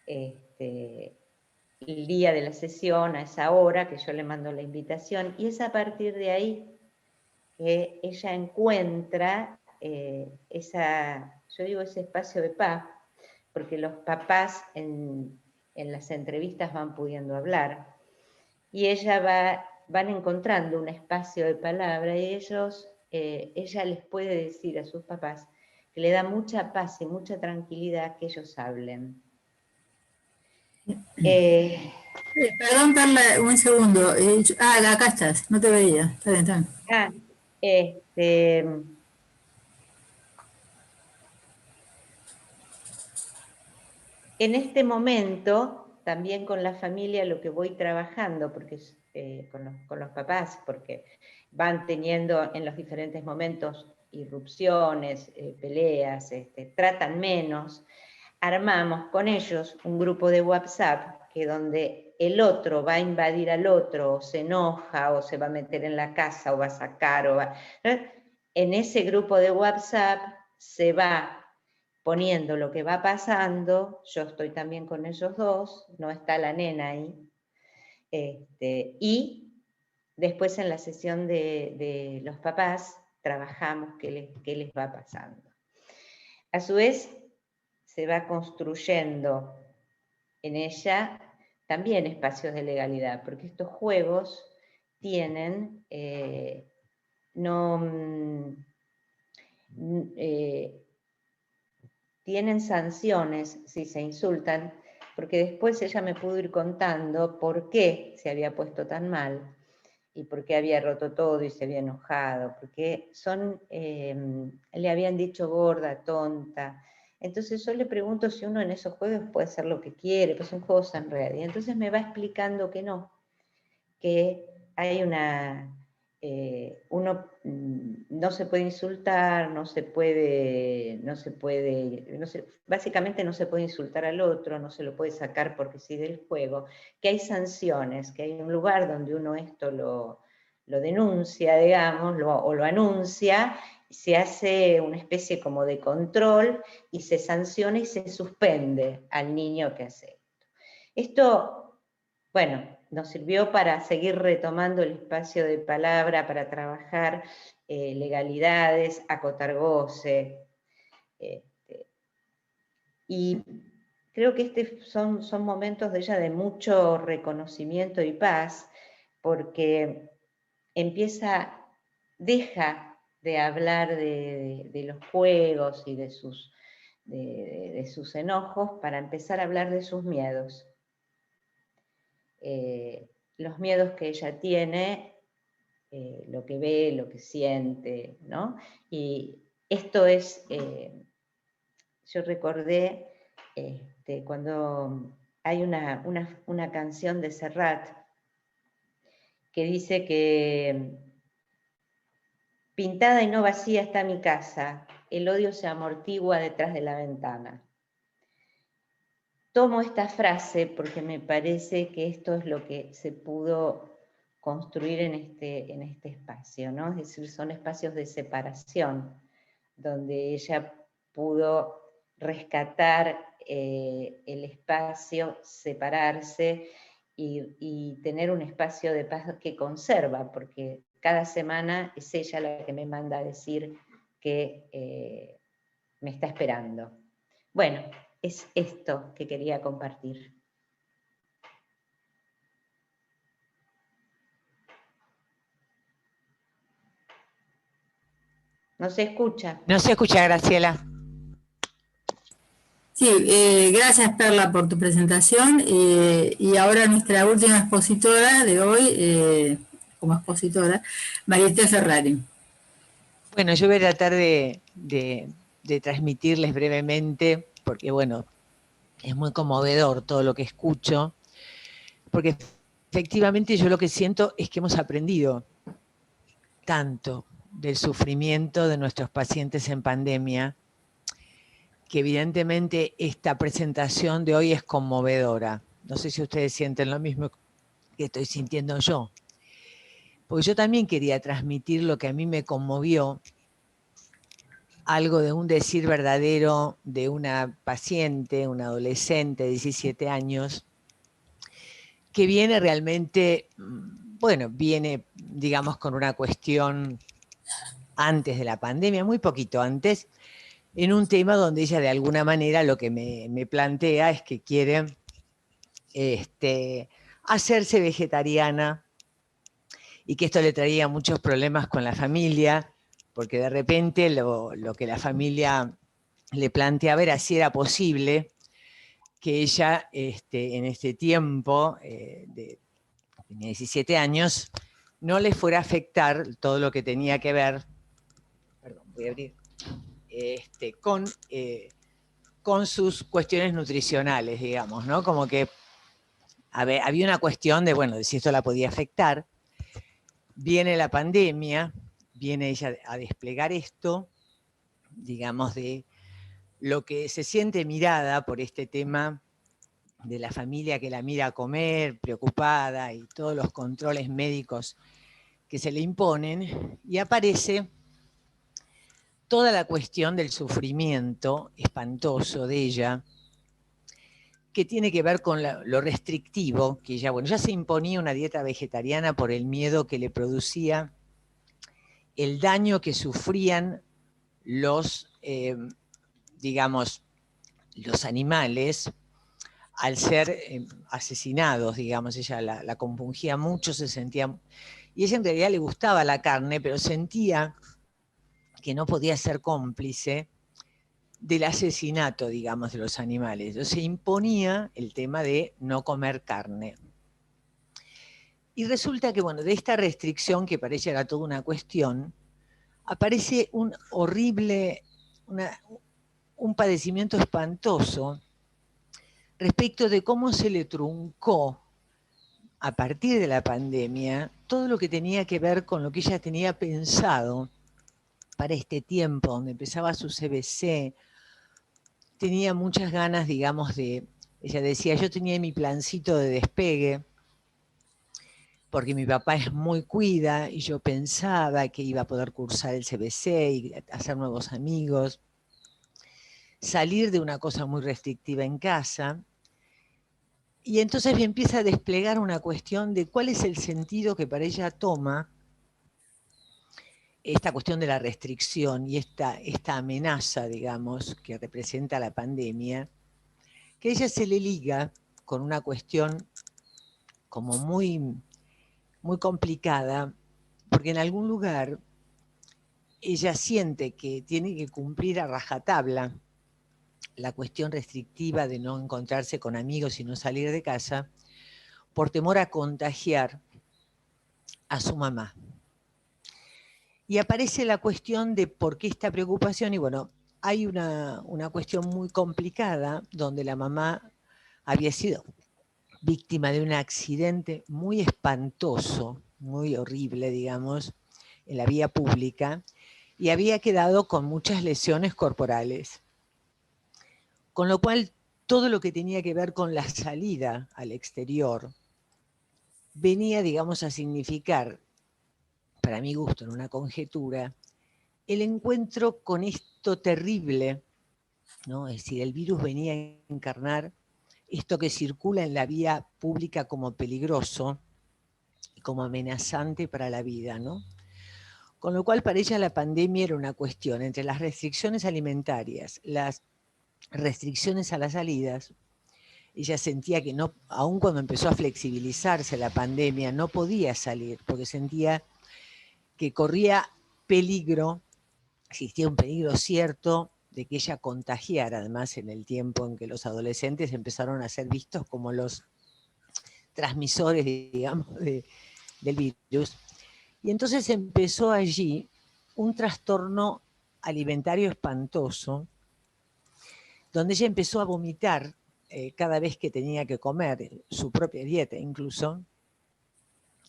el día de la sesión, a esa hora que yo le mando la invitación, y es a partir de ahí que ella encuentra yo digo ese espacio de paz, porque los papás en las entrevistas van pudiendo hablar, y van encontrando un espacio de palabra, y ella les puede decir a sus papás que le da mucha paz y mucha tranquilidad que ellos hablen. Perdón, Perla, un segundo. Acá estás, no te veía. Está bien, está bien. En este momento, también con la familia, lo que voy trabajando, porque con los papás, porque van teniendo en los diferentes momentos irrupciones, peleas, tratan menos, armamos con ellos un grupo de WhatsApp, que donde el otro va a invadir al otro, o se enoja, o se va a meter en la casa, o va a sacar, en ese grupo de WhatsApp se va poniendo lo que va pasando. Yo estoy también con ellos dos, no está la nena ahí, y después en la sesión de los papás trabajamos qué les va pasando. A su vez, se va construyendo en ella también espacios de legalidad, porque estos juegos tienen tienen sanciones si se insultan, porque después ella me pudo ir contando por qué se había puesto tan mal y por qué había roto todo y se había enojado, porque le habían dicho gorda, tonta. Entonces yo le pregunto si uno en esos juegos puede hacer lo que quiere, pues son juegos en red. Y entonces me va explicando que no, que hay uno no se puede insultar, básicamente no se puede insultar al otro, no se lo puede sacar porque sí del juego, que hay sanciones, que hay un lugar donde uno esto lo denuncia, digamos, o lo anuncia, se hace una especie como de control y se sanciona y se suspende al niño que hace esto. Esto, bueno, nos sirvió para seguir retomando el espacio de palabra, para trabajar legalidades, acotar goce. Y creo que son momentos de ella de mucho reconocimiento y paz, porque deja de hablar de los juegos y de sus enojos para empezar a hablar de sus miedos. Los miedos que ella tiene, lo que ve, lo que siente, ¿no? Y esto es, yo recordé cuando hay una canción de Serrat que dice que pintada y no vacía está mi casa, el odio se amortigua detrás de la ventana. Tomo esta frase porque me parece que esto es lo que se pudo construir en este espacio, ¿no? Es decir, son espacios de separación, donde ella pudo rescatar el espacio, separarse y tener un espacio de paz que conserva, porque cada semana es ella la que me manda a decir que me está esperando. Bueno, es esto que quería compartir. No se escucha. No se escucha, Graciela. Sí, gracias Perla por tu presentación. Y ahora nuestra última expositora de hoy, como expositora, Mariette Ferrari. Bueno, yo voy a tratar de transmitirles brevemente, porque bueno, es muy conmovedor todo lo que escucho, porque efectivamente yo lo que siento es que hemos aprendido tanto del sufrimiento de nuestros pacientes en pandemia, que evidentemente esta presentación de hoy es conmovedora. No sé si ustedes sienten lo mismo que estoy sintiendo yo. Porque yo también quería transmitir lo que a mí me conmovió algo de un decir verdadero de una paciente, una adolescente de 17 años, que viene realmente, bueno, viene, digamos, con una cuestión antes de la pandemia, muy poquito antes, en un tema donde ella de alguna manera lo que me plantea es que quiere hacerse vegetariana y que esto le traía muchos problemas con la familia, porque de repente lo que la familia le planteaba era si era posible que ella en este tiempo, tenía 17 años, no le fuera a afectar todo lo que tenía que ver, perdón, voy a abrir, con sus cuestiones nutricionales, digamos, ¿no? Como que había una cuestión de, bueno, de si esto la podía afectar. Viene la pandemia, viene ella a desplegar esto, digamos, de lo que se siente mirada por este tema de la familia que la mira a comer, preocupada, y todos los controles médicos que se le imponen, y aparece toda la cuestión del sufrimiento espantoso de ella, que tiene que ver con lo restrictivo, que ella, bueno, ya se imponía una dieta vegetariana por el miedo que le producía el daño que sufrían los, digamos, los animales al ser asesinados, digamos. Ella la compungía mucho, se sentía... Y ella en realidad le gustaba la carne, pero sentía que no podía ser cómplice del asesinato, digamos, de los animales. Entonces se imponía el tema de no comer carne. Y resulta que, bueno, de esta restricción, que para ella era toda una cuestión, aparece un horrible, un padecimiento espantoso respecto de cómo se le truncó a partir de la pandemia todo lo que tenía que ver con lo que ella tenía pensado para este tiempo, donde empezaba su CBC. Tenía muchas ganas, digamos, ella decía, yo tenía mi plancito de despegue, porque mi papá es muy cuida, y yo pensaba que iba a poder cursar el CBC y hacer nuevos amigos, salir de una cosa muy restrictiva en casa. Y entonces empieza a desplegar una cuestión de cuál es el sentido que para ella toma esta cuestión de la restricción y esta amenaza, digamos, que representa la pandemia, que a ella se le liga con una cuestión como muy, muy complicada, porque en algún lugar ella siente que tiene que cumplir a rajatabla la cuestión restrictiva de no encontrarse con amigos y no salir de casa, por temor a contagiar a su mamá. Y aparece la cuestión de por qué esta preocupación, y bueno, hay una cuestión muy complicada donde la mamá había sido víctima de un accidente muy espantoso, muy horrible, digamos, en la vía pública, y había quedado con muchas lesiones corporales. Con lo cual, todo lo que tenía que ver con la salida al exterior venía, digamos, a significar, para mi gusto, en una conjetura, el encuentro con esto terrible, ¿no? Es decir, el virus venía a encarnar esto que circula en la vía pública como peligroso y como amenazante para la vida, ¿no? Con lo cual, para ella la pandemia era una cuestión entre las restricciones alimentarias, las restricciones a las salidas. Ella sentía que no, aun cuando empezó a flexibilizarse la pandemia, no podía salir, porque sentía que corría peligro, existía un peligro cierto de que ella contagiara, además en el tiempo en que los adolescentes empezaron a ser vistos como los transmisores, digamos, del virus. Y entonces empezó allí un trastorno alimentario espantoso, donde ella empezó a vomitar cada vez que tenía que comer, su propia dieta incluso,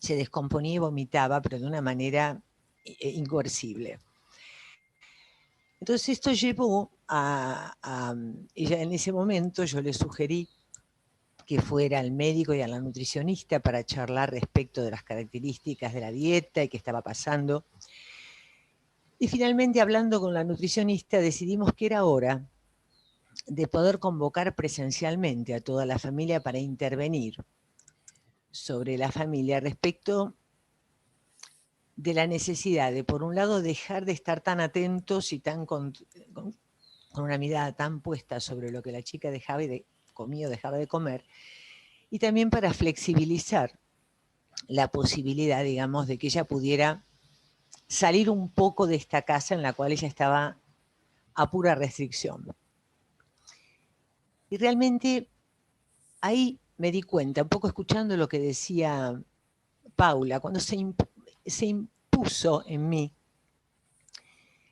se descomponía y vomitaba, pero de una manera incoercible. Entonces esto llevó a ella en ese momento, yo le sugerí que fuera al médico y a la nutricionista para charlar respecto de las características de la dieta y qué estaba pasando. Y finalmente, hablando con la nutricionista, decidimos que era hora de poder convocar presencialmente a toda la familia para intervenir sobre la familia respecto de la necesidad de, por un lado, dejar de estar tan atentos y tan con una mirada tan puesta sobre lo que la chica dejaba de comer o dejaba de comer, y también para flexibilizar la posibilidad, digamos, de que ella pudiera salir un poco de esta casa en la cual ella estaba a pura restricción. Y realmente ahí me di cuenta, un poco escuchando lo que decía Paula, cuando se impuso en mí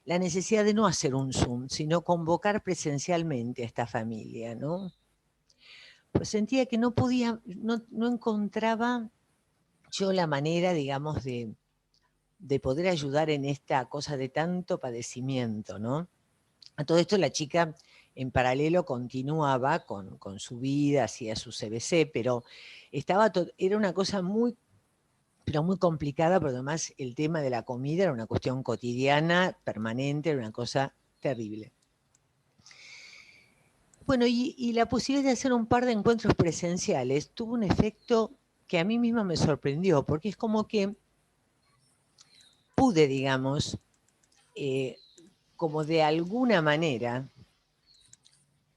la necesidad de no hacer un Zoom, sino convocar presencialmente a esta familia, ¿no? Pues sentía que no podía, no encontraba yo la manera, digamos, de poder ayudar en esta cosa de tanto padecimiento, ¿no? A todo esto la chica en paralelo continuaba con su vida, hacía su CBC, pero era una cosa muy, pero muy complicada, porque además el tema de la comida era una cuestión cotidiana, permanente, era una cosa terrible. Bueno, y la posibilidad de hacer un par de encuentros presenciales tuvo un efecto que a mí misma me sorprendió, porque es como que pude, digamos, como de alguna manera,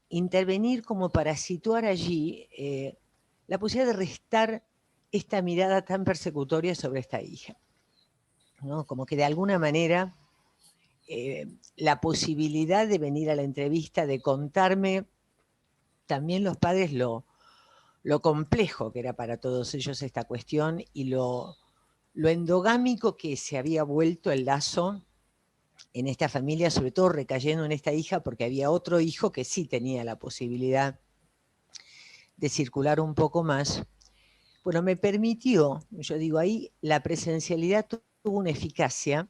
intervenir como para situar allí la posibilidad de restar esta mirada tan persecutoria sobre esta hija, ¿no? Como que de alguna manera la posibilidad de venir a la entrevista, de contarme también los padres lo complejo que era para todos ellos esta cuestión y lo endogámico que se había vuelto el lazo en esta familia, sobre todo recayendo en esta hija, porque había otro hijo que sí tenía la posibilidad de circular un poco más. Bueno, me permitió, yo digo, ahí la presencialidad tuvo una eficacia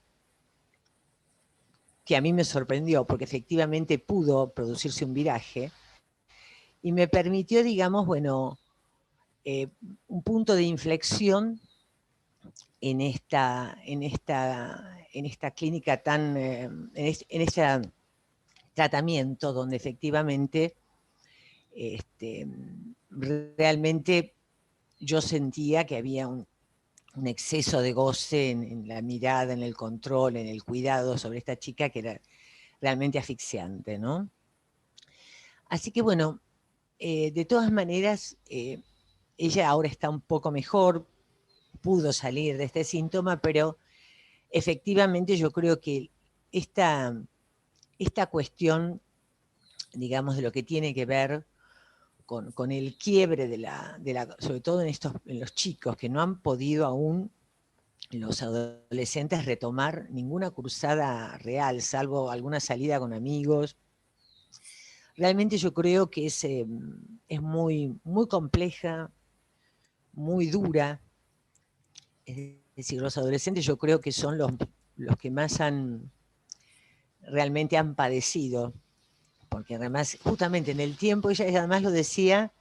que a mí me sorprendió, porque efectivamente pudo producirse un viraje, y me permitió, digamos, bueno, un punto de inflexión en esta clínica tan, en este tratamiento donde efectivamente realmente yo sentía que había un exceso de goce en la mirada, en el control, en el cuidado sobre esta chica que era realmente asfixiante, ¿no? Así que bueno, de todas maneras, ella ahora está un poco mejor, pudo salir de este síntoma, pero efectivamente yo creo que esta cuestión, digamos, de lo que tiene que ver con el quiebre sobre todo en los chicos que no han podido aún, los adolescentes, retomar ninguna cursada real, salvo alguna salida con amigos. Realmente yo creo que es muy, muy compleja, muy dura. Es decir, los adolescentes yo creo que son los que más realmente han padecido, porque además, justamente en el tiempo, ella además lo decía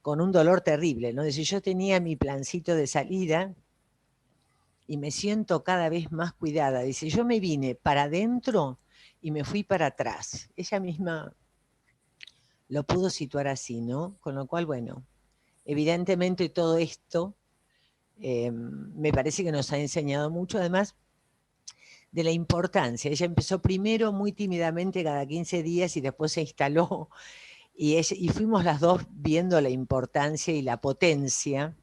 con un dolor terrible, ¿no? Decir, yo tenía mi plancito de salida y me siento cada vez más cuidada. Dice, yo me vine para adentro y me fui para atrás. Ella misma lo pudo situar así, ¿no? Con lo cual, bueno, evidentemente todo esto me parece que nos ha enseñado mucho, además de la importancia. Ella empezó primero muy tímidamente cada 15 días y después se instaló y fuimos las dos viendo la importancia y la potencia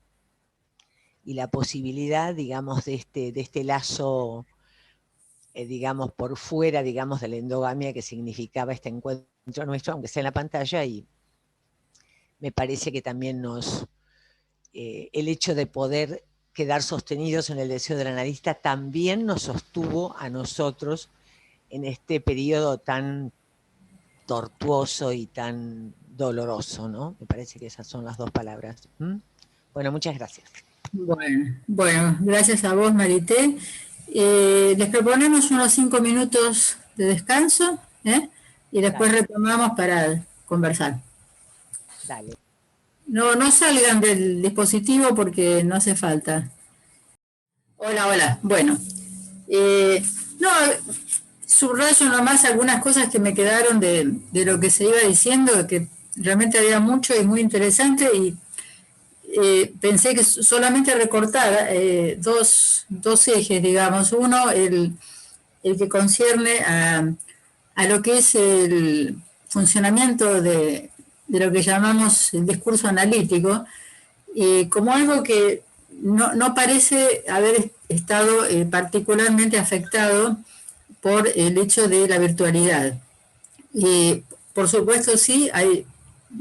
y la posibilidad, digamos, de este lazo, digamos, por fuera, digamos, de la endogamia que significaba este encuentro nuestro, aunque sea en la pantalla, y me parece que también el hecho de poder quedar sostenidos en el deseo del analista también nos sostuvo a nosotros en este periodo tan tortuoso y tan doloroso, ¿no? Me parece que esas son las dos palabras. Bueno, muchas gracias. Bueno, gracias a vos, Marité. Les proponemos unos 5 minutos de descanso, y después retomamos para conversar. Dale. No salgan del dispositivo porque no hace falta. Hola. Bueno, subrayo nomás algunas cosas que me quedaron de lo que se iba diciendo, que realmente había mucho y muy interesante, y pensé que solamente recortar dos ejes, digamos. Uno, el que concierne a lo que es el funcionamiento de lo que llamamos el discurso analítico, como algo que no parece haber estado particularmente afectado por el hecho de la virtualidad. Por supuesto, sí, hay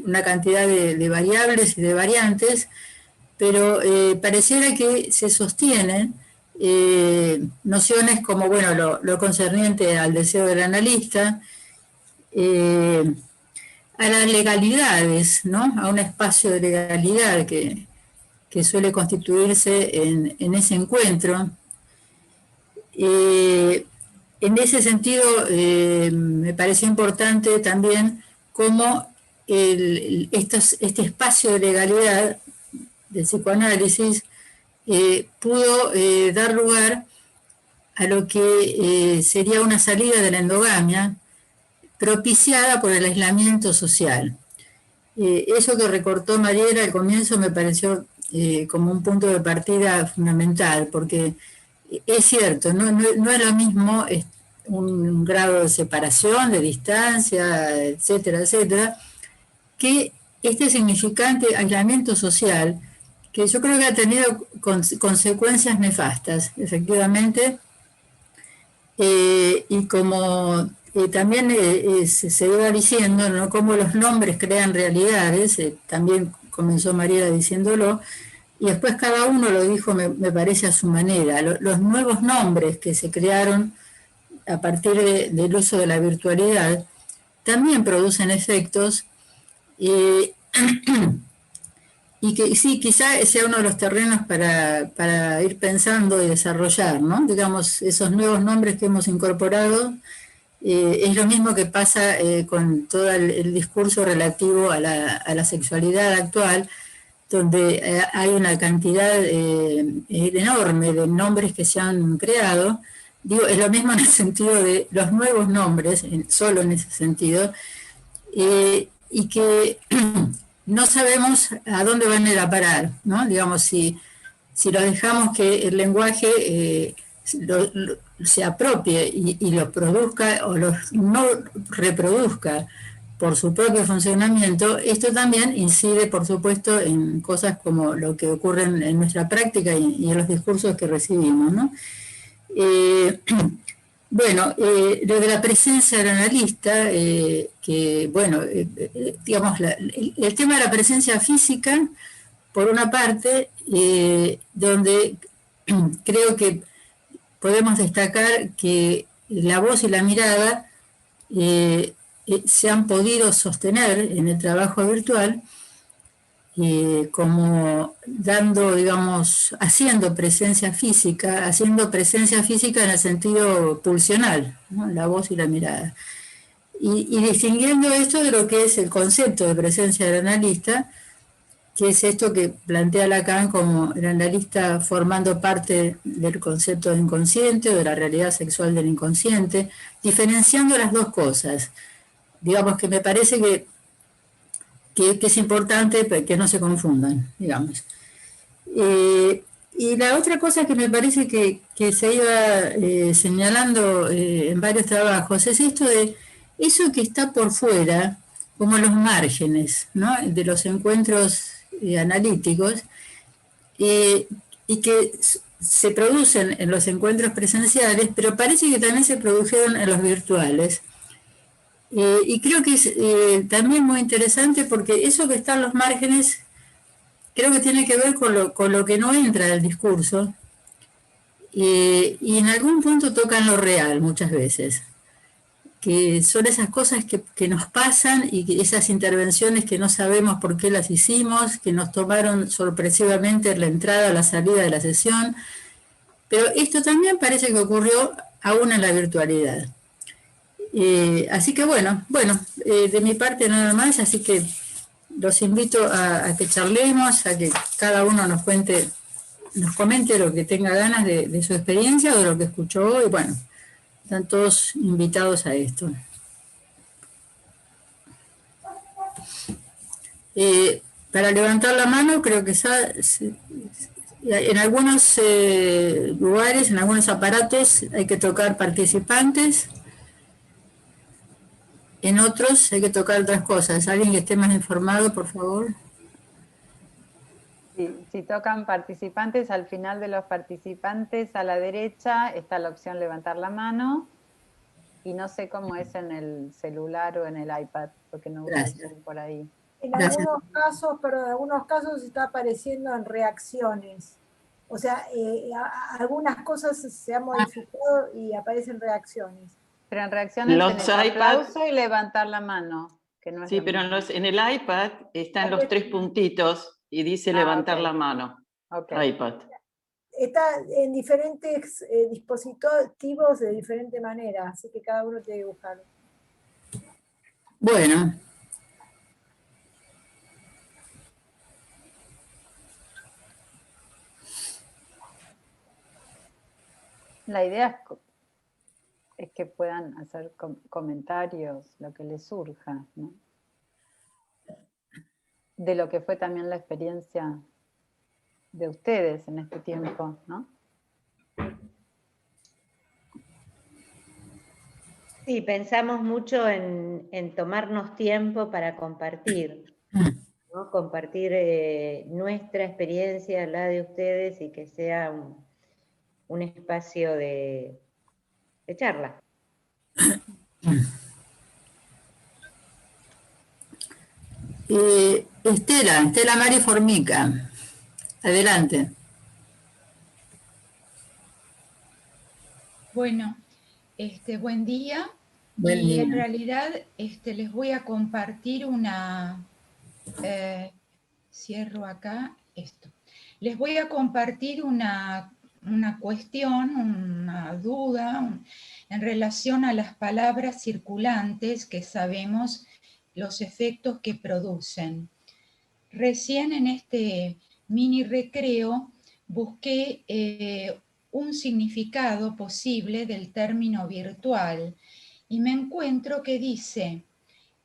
una cantidad de variables y de variantes, pero pareciera que se sostienen nociones como, bueno, lo concerniente al deseo del analista, a las legalidades, ¿no? A un espacio de legalidad que suele constituirse en ese encuentro. En ese sentido, me pareció importante también cómo este espacio de legalidad del psicoanálisis pudo dar lugar a lo que sería una salida de la endogamia propiciada por el aislamiento social. Eso que recortó Mariela al comienzo me pareció como un punto de partida fundamental, porque es cierto, no es lo mismo un grado de separación, de distancia, etcétera, etcétera, que este significante aislamiento social, que yo creo que ha tenido consecuencias nefastas, efectivamente, y como también se iba diciendo, ¿no?, cómo los nombres crean realidades, también comenzó Mariela diciéndolo, y después cada uno lo dijo, me parece, a su manera. Los nuevos nombres que se crearon a partir del uso de la virtualidad también producen efectos, y que sí, quizá sea uno de los terrenos para ir pensando y desarrollar, ¿no? Digamos, esos nuevos nombres que hemos incorporado, es lo mismo que pasa con todo el discurso relativo a la sexualidad actual, donde hay una cantidad enorme de nombres que se han creado. Digo, es lo mismo en el sentido de los nuevos nombres, solo en ese sentido, y que no sabemos a dónde van a ir a parar, ¿no? Digamos, si lo dejamos que el lenguaje se apropie y lo produzca o no reproduzca por su propio funcionamiento, esto también incide, por supuesto, en cosas como lo que ocurre en nuestra práctica y en los discursos que recibimos, ¿no? Bueno, lo de la presencia del analista, que, bueno, digamos, el tema de la presencia física, por una parte, donde creo que podemos destacar que la voz y la mirada se han podido sostener en el trabajo virtual, como dando, digamos, haciendo presencia física en el sentido pulsional, ¿no? La voz y la mirada. Y distinguiendo esto de lo que es el concepto de presencia del analista, que es esto que plantea Lacan como el analista formando parte del concepto de inconsciente o de la realidad sexual del inconsciente, diferenciando las dos cosas. Digamos que me parece que es importante que no se confundan, digamos. Y la otra cosa que me parece que se iba señalando en varios trabajos es esto de eso que está por fuera, como los márgenes, ¿no?, de los encuentros analíticos, y que se producen en los encuentros presenciales, pero parece que también se produjeron en los virtuales. Y creo que es también muy interesante, porque eso que está en los márgenes creo que tiene que ver con lo que no entra del discurso, y en algún punto tocan lo real muchas veces, que son esas cosas que nos pasan, y esas intervenciones que no sabemos por qué las hicimos, que nos tomaron sorpresivamente en la entrada o la salida de la sesión, pero esto también parece que ocurrió aún en la virtualidad. Así que bueno, de mi parte nada más, así que los invito a que charlemos, a que cada uno nos comente lo que tenga ganas de su experiencia o de lo que escuchó hoy. Bueno, Están todos invitados a esto. Para levantar la mano, creo que en algunos lugares, en algunos aparatos, hay que tocar participantes. En otros hay que tocar otras cosas. ¿Alguien que esté más informado, por favor? Si tocan participantes, al final de los participantes a la derecha está la opción levantar la mano, y no sé cómo es en el celular o en el iPad, porque no uso Zoom por ahí. En algunos casos está apareciendo en reacciones. O sea, algunas cosas se han modificado y aparecen reacciones. Pero en reacciones tenés aplauso y levantar la mano. Que no es sí, pero en el iPad están los 3 puntitos y dice levantar la mano. iPad. Está en diferentes dispositivos de diferente manera, así que cada uno tiene que buscarlo. Bueno. La idea es que puedan hacer comentarios, lo que les surja, ¿no? De lo que fue también la experiencia de ustedes en este tiempo, ¿no? Sí, pensamos mucho en tomarnos tiempo para compartir, ¿no? Compartir nuestra experiencia, la de ustedes, y que sea un espacio de charla. Estela Mari Formica, adelante. Bueno, buen día. Buen día. En realidad les voy a compartir cierro acá esto. Les voy a compartir una cuestión, una duda en relación a las palabras circulantes que sabemos los efectos que producen. Recién en este mini recreo busqué un significado posible del término virtual y me encuentro que dice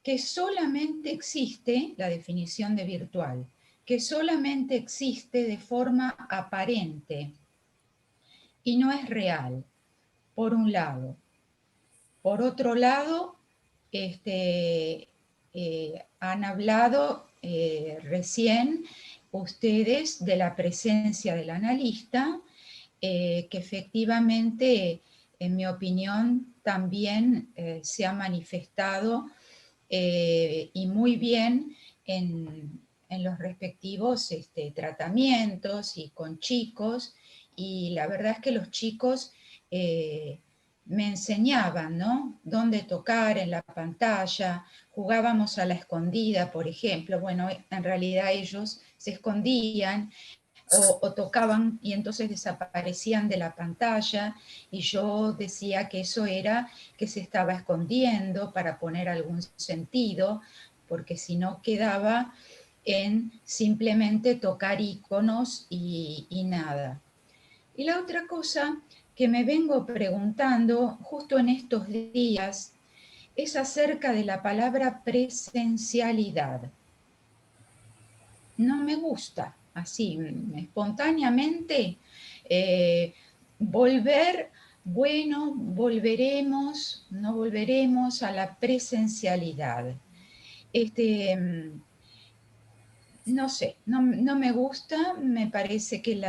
que solamente existe, la definición de virtual, que solamente existe de forma aparente y no es real, por un lado. Por otro lado, han hablado recién ustedes de la presencia del analista, que efectivamente, en mi opinión, también se ha manifestado y muy bien en los respectivos tratamientos y con chicos, y la verdad es que los chicos me enseñaban, ¿no? Dónde tocar en la pantalla, jugábamos a la escondida, por ejemplo. Bueno, en realidad ellos se escondían o tocaban y entonces desaparecían de la pantalla, y yo decía que eso era que se estaba escondiendo para poner algún sentido, porque si no quedaba en simplemente tocar iconos y nada. Y la otra cosa que me vengo preguntando justo en estos días es acerca de la palabra presencialidad. No me gusta, así, espontáneamente, volveremos, no volveremos a la presencialidad. No sé, no me gusta, me parece que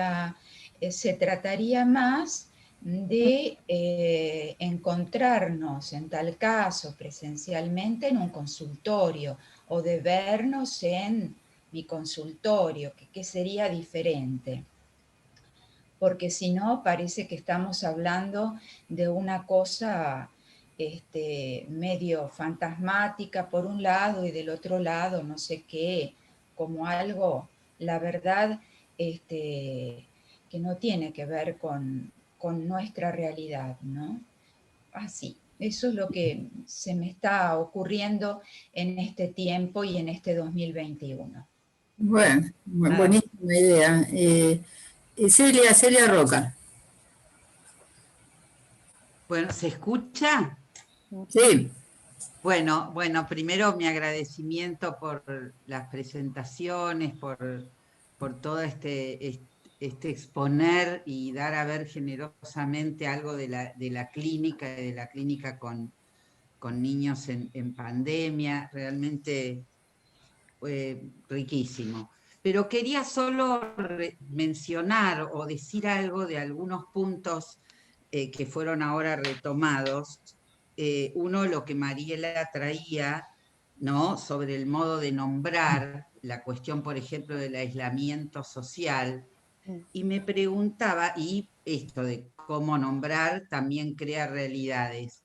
se trataría más de encontrarnos, en tal caso, presencialmente en un consultorio, o de vernos en mi consultorio, que sería diferente. Porque si no, parece que estamos hablando de una cosa medio fantasmática por un lado y del otro lado no sé qué, como algo, la verdad, que no tiene que ver con nuestra realidad, ¿no? Así, eso es lo que se me está ocurriendo en este tiempo y en este 2021. Bueno, buenísima idea. Celia Roca. Bueno, ¿se escucha? Sí. Bueno, primero mi agradecimiento por las presentaciones, por todo este exponer y dar a ver generosamente algo de la clínica con niños en pandemia, realmente riquísimo. Pero quería solo mencionar o decir algo de algunos puntos que fueron ahora retomados. Uno, lo que Mariela traía, ¿no?, sobre el modo de nombrar la cuestión, por ejemplo, del aislamiento social, y me preguntaba, y esto de cómo nombrar también crea realidades.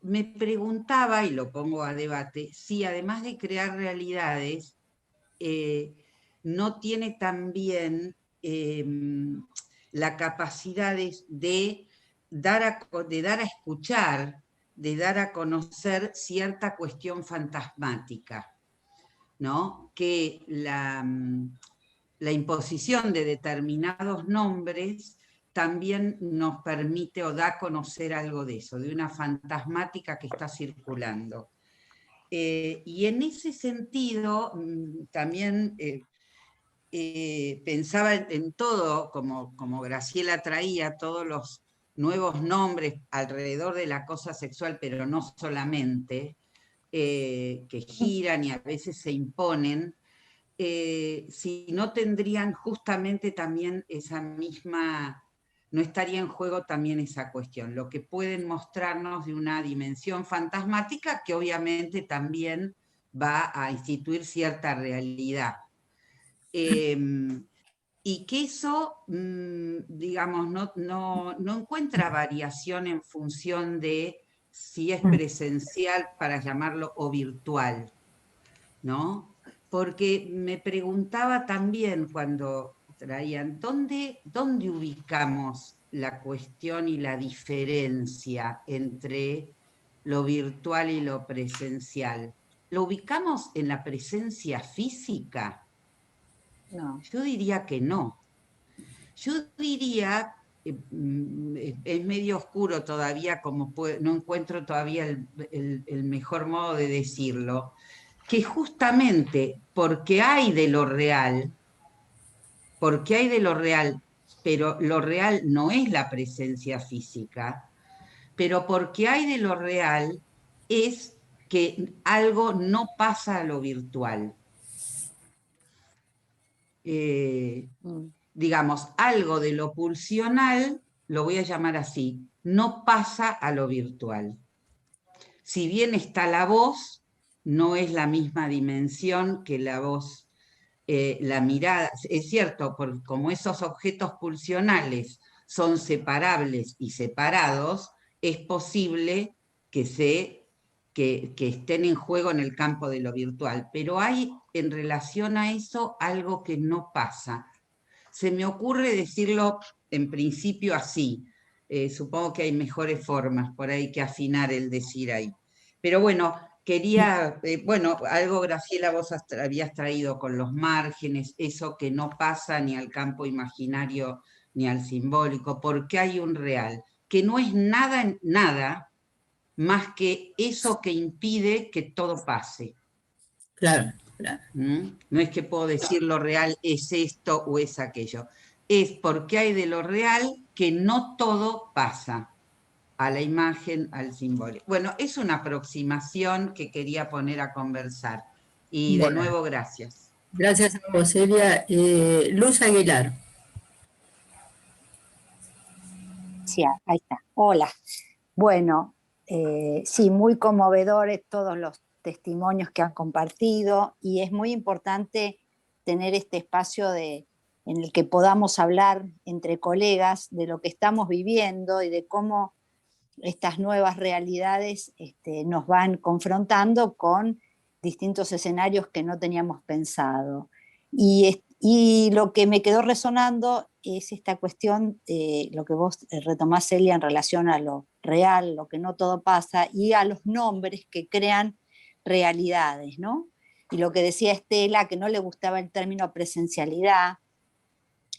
Me preguntaba, y lo pongo a debate, si además de crear realidades, no tiene también la capacidad de dar a escuchar, de dar a conocer cierta cuestión fantasmática, ¿no? Que la imposición de determinados nombres también nos permite o da a conocer algo de eso, de una fantasmática que está circulando. Y en ese sentido, también pensaba en todo, como Graciela traía, todos los nuevos nombres alrededor de la cosa sexual, pero no solamente, que giran y a veces se imponen, si no tendrían justamente también esa misma, no estaría en juego también esa cuestión, lo que pueden mostrarnos de una dimensión fantasmática que obviamente también va a instituir cierta realidad. Y que eso, digamos, no encuentra variación en función de si es presencial, para llamarlo, o virtual, ¿no? Porque me preguntaba también cuando traían, ¿dónde ubicamos la cuestión y la diferencia entre lo virtual y lo presencial? ¿Lo ubicamos en la presencia física? No. Yo diría que no. Yo diría, es medio oscuro todavía, no encuentro todavía el mejor modo de decirlo, que justamente porque hay de lo real, pero lo real no es la presencia física, pero porque hay de lo real es que algo no pasa a lo virtual. Digamos, algo de lo pulsional, lo voy a llamar así, no pasa a lo virtual. Si bien está la voz, no es la misma dimensión que la voz, la mirada. Es cierto, como esos objetos pulsionales son separables y separados, es posible que estén en juego en el campo de lo virtual, pero hay en relación a eso algo que no pasa. Se me ocurre decirlo en principio así, supongo que hay mejores formas por ahí que afinar el decir ahí. Pero bueno, quería, algo Graciela vos habías traído con los márgenes, eso que no pasa ni al campo imaginario ni al simbólico, porque hay un real, que no es nada más que eso que impide que todo pase. Claro, claro. No es que puedo decir lo real es esto o es aquello. Es porque hay de lo real que no todo pasa a la imagen, al simbólico. Bueno, es una aproximación que quería poner a conversar. Y de nuevo, gracias. Gracias a vos, Celia. Luz Aguilar. Sí, ahí está. Hola. Bueno, sí, muy conmovedores todos los testimonios que han compartido y es muy importante tener este espacio en el que podamos hablar entre colegas de lo que estamos viviendo y de cómo estas nuevas realidades nos van confrontando con distintos escenarios que no teníamos pensado. Y lo que me quedó resonando es esta cuestión, lo que vos retomás, Celia, en relación a lo real, lo que no todo pasa, y a los nombres que crean realidades, ¿no? Y lo que decía Estela, que no le gustaba el término presencialidad,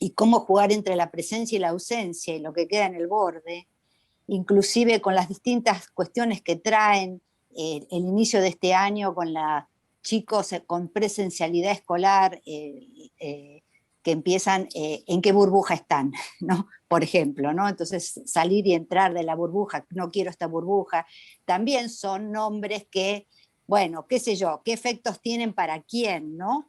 y cómo jugar entre la presencia y la ausencia, y lo que queda en el borde. inclusive con las distintas cuestiones que traen el inicio de este año con chicos con presencialidad escolar, que empiezan, en qué burbuja están, ¿no? Por ejemplo, ¿no? Entonces salir y entrar de la burbuja, no quiero esta burbuja, también son nombres que, bueno, qué sé yo, qué efectos tienen para quién, ¿no?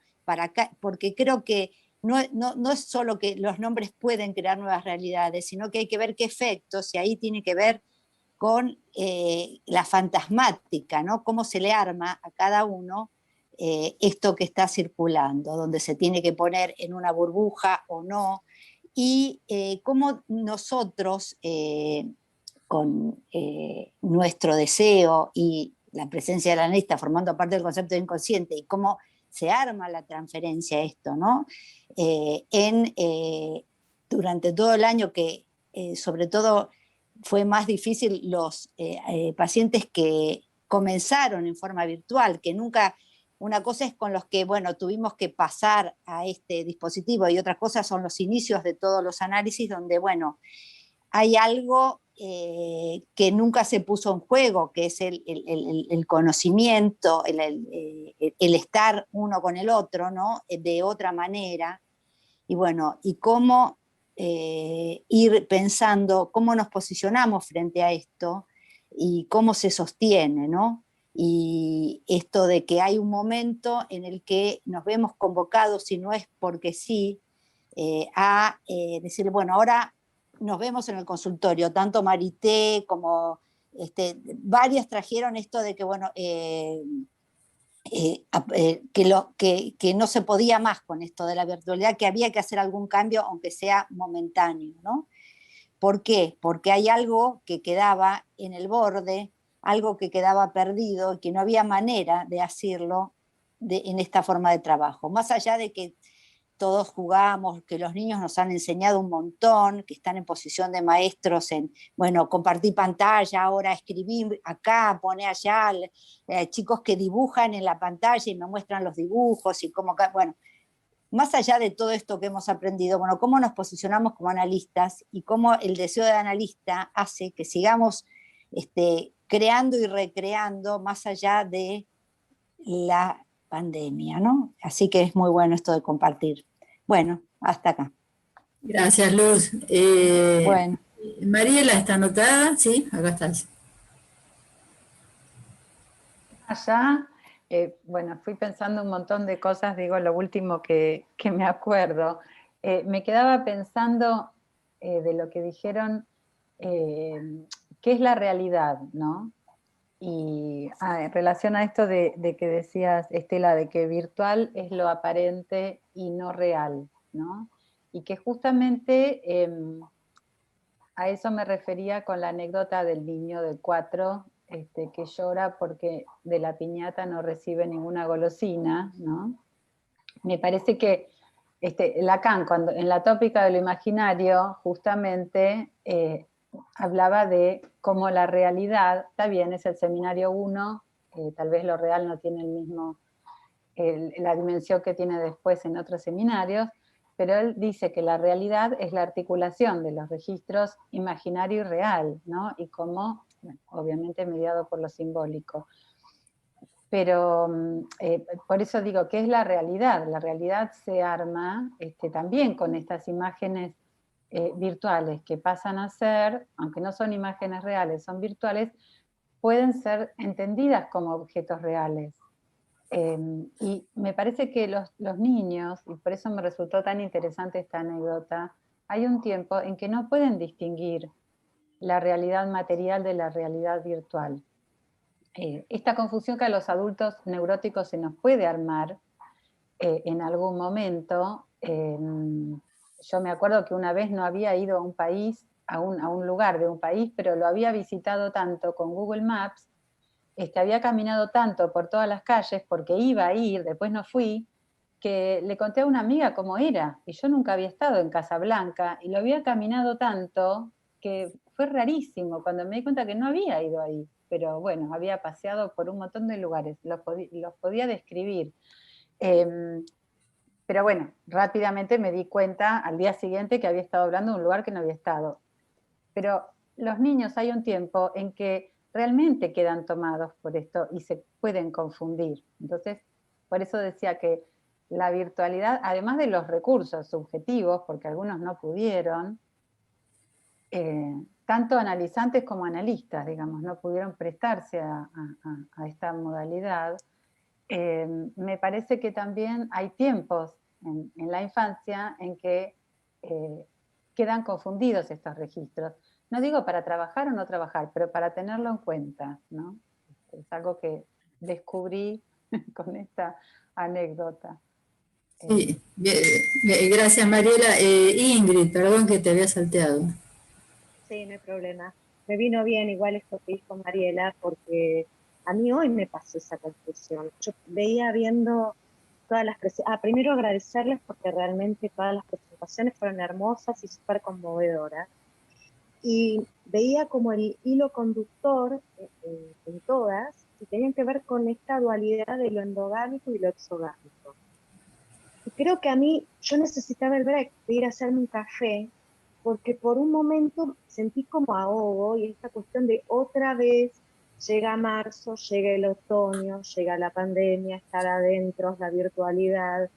Porque creo que no es solo que los nombres pueden crear nuevas realidades, sino que hay que ver qué efectos, y ahí tiene que ver con la fantasmática, ¿no? Cómo se le arma a cada uno esto que está circulando, donde se tiene que poner en una burbuja o no, y cómo nosotros, con nuestro deseo y la presencia del analista formando parte del concepto de inconsciente, y cómo se arma la transferencia a esto, ¿no? Durante todo el año que sobre todo fue más difícil los pacientes que comenzaron en forma virtual, que nunca, una cosa es con los que, bueno, tuvimos que pasar a este dispositivo y otra cosa son los inicios de todos los análisis donde, bueno, hay algo que nunca se puso en juego, que es el conocimiento, el estar uno con el otro, ¿no? De otra manera. Y bueno, y cómo ir pensando cómo nos posicionamos frente a esto y cómo se sostiene, ¿no? Y esto de que hay un momento en el que nos vemos convocados, si no es porque sí, a decir, bueno, ahora nos vemos en el consultorio, tanto Marité como varias trajeron esto de que, bueno, que no se podía más con esto de la virtualidad, que había que hacer algún cambio, aunque sea momentáneo, ¿no? ¿Por qué? Porque hay algo que quedaba en el borde, algo que quedaba perdido y que no había manera de hacerlo en esta forma de trabajo. Más allá de que todos jugamos, que los niños nos han enseñado un montón, que están en posición de maestros en, bueno, compartir pantalla, ahora escribir acá, poner allá, chicos que dibujan en la pantalla y me muestran los dibujos y cómo, bueno, más allá de todo esto que hemos aprendido, bueno, cómo nos posicionamos como analistas y cómo el deseo de analista hace que sigamos creando y recreando más allá de la pandemia, ¿no? Así que es muy bueno esto de compartir. Bueno, hasta acá. Gracias, Luz. Bueno. Mariela, ¿está anotada? Sí, acá estás. Allá, bueno, fui pensando un montón de cosas, digo lo último que me acuerdo. Me quedaba pensando de lo que dijeron, qué es la realidad, ¿no? Y en relación a esto de que decías, Estela, de que virtual es lo aparente y no real, ¿no? Y que justamente a eso me refería con la anécdota del niño de 4 que llora porque de la piñata no recibe ninguna golosina, ¿no? Me parece que Lacan, cuando, en la tópica de lo imaginario, justamente hablaba de cómo la realidad, está bien, es el seminario 1, tal vez lo real no tiene el mismo, la dimensión que tiene después en otros seminarios, pero él dice que la realidad es la articulación de los registros imaginario y real, ¿no? Y cómo, bueno, obviamente mediado por lo simbólico. Pero por eso digo, ¿qué es la realidad? La realidad se arma también con estas imágenes virtuales que pasan a ser, aunque no son imágenes reales, son virtuales, pueden ser entendidas como objetos reales. Y me parece que los niños, y por eso me resultó tan interesante esta anécdota, hay un tiempo en que no pueden distinguir la realidad material de la realidad virtual. Esta confusión que a los adultos neuróticos se nos puede armar en algún momento. Yo me acuerdo que una vez no había ido a un país, a un lugar de un país, pero lo había visitado tanto con Google Maps, había caminado tanto por todas las calles, porque iba a ir, después no fui, que le conté a una amiga cómo era, y yo nunca había estado en Casablanca, y lo había caminado tanto que fue rarísimo, cuando me di cuenta que no había ido ahí, pero bueno, había paseado por un montón de lugares, los podía describir. Pero bueno, rápidamente me di cuenta al día siguiente que había estado hablando de un lugar que no había estado. Pero los niños hay un tiempo en que realmente quedan tomados por esto y se pueden confundir. Entonces, por eso decía que la virtualidad, además de los recursos subjetivos, porque algunos no pudieron, tanto analizantes como analistas, digamos, no pudieron prestarse a esta modalidad. Me parece que también hay tiempos en la infancia en que quedan confundidos estos registros. No digo para trabajar o no trabajar, pero para tenerlo en cuenta, ¿no? Es algo que descubrí con esta anécdota. Sí, gracias Mariela. Ingrid, perdón que te había salteado. Sí, no hay problema. Me vino bien igual esto que dijo Mariela, porque a mí hoy me pasó esa confusión. Yo veía viendo todas las presentaciones. Primero agradecerles porque realmente todas las presentaciones fueron hermosas y súper conmovedoras. Y veía como el hilo conductor en todas, y tenían que ver con esta dualidad de lo endogámico y lo exogámico. Y creo que a mí, yo necesitaba el break de ir a hacerme un café, porque por un momento sentí como ahogo, y esta cuestión de otra vez llega marzo, llega el otoño, llega la pandemia, estar adentro, la virtualidad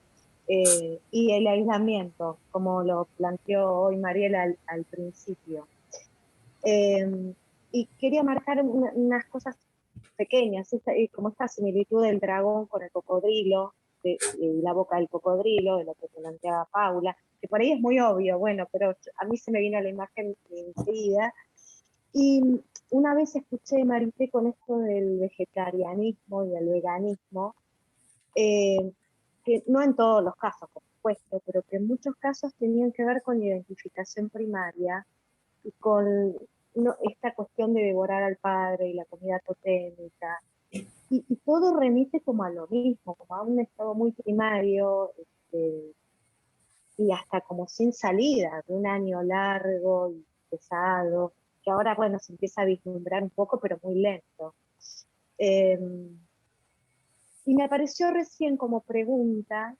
y el aislamiento, como lo planteó hoy Mariela al principio. Y quería marcar unas cosas pequeñas, como esta similitud del dragón con el cocodrilo, de la boca del cocodrilo, de lo que planteaba Paula, que por ahí es muy obvio, bueno, pero a mí se me vino la imagen enseguida. Y una vez escuché Marité con esto del vegetarianismo y del veganismo, que no en todos los casos, por supuesto, pero que en muchos casos tenían que ver con identificación primaria y con esta cuestión de devorar al padre y la comida totémica. Y todo remite como a lo mismo, como a un estado muy primario, y hasta como sin salida, de un año largo y pesado, que ahora, bueno, se empieza a vislumbrar un poco, pero muy lento. Y me apareció recién como pregunta,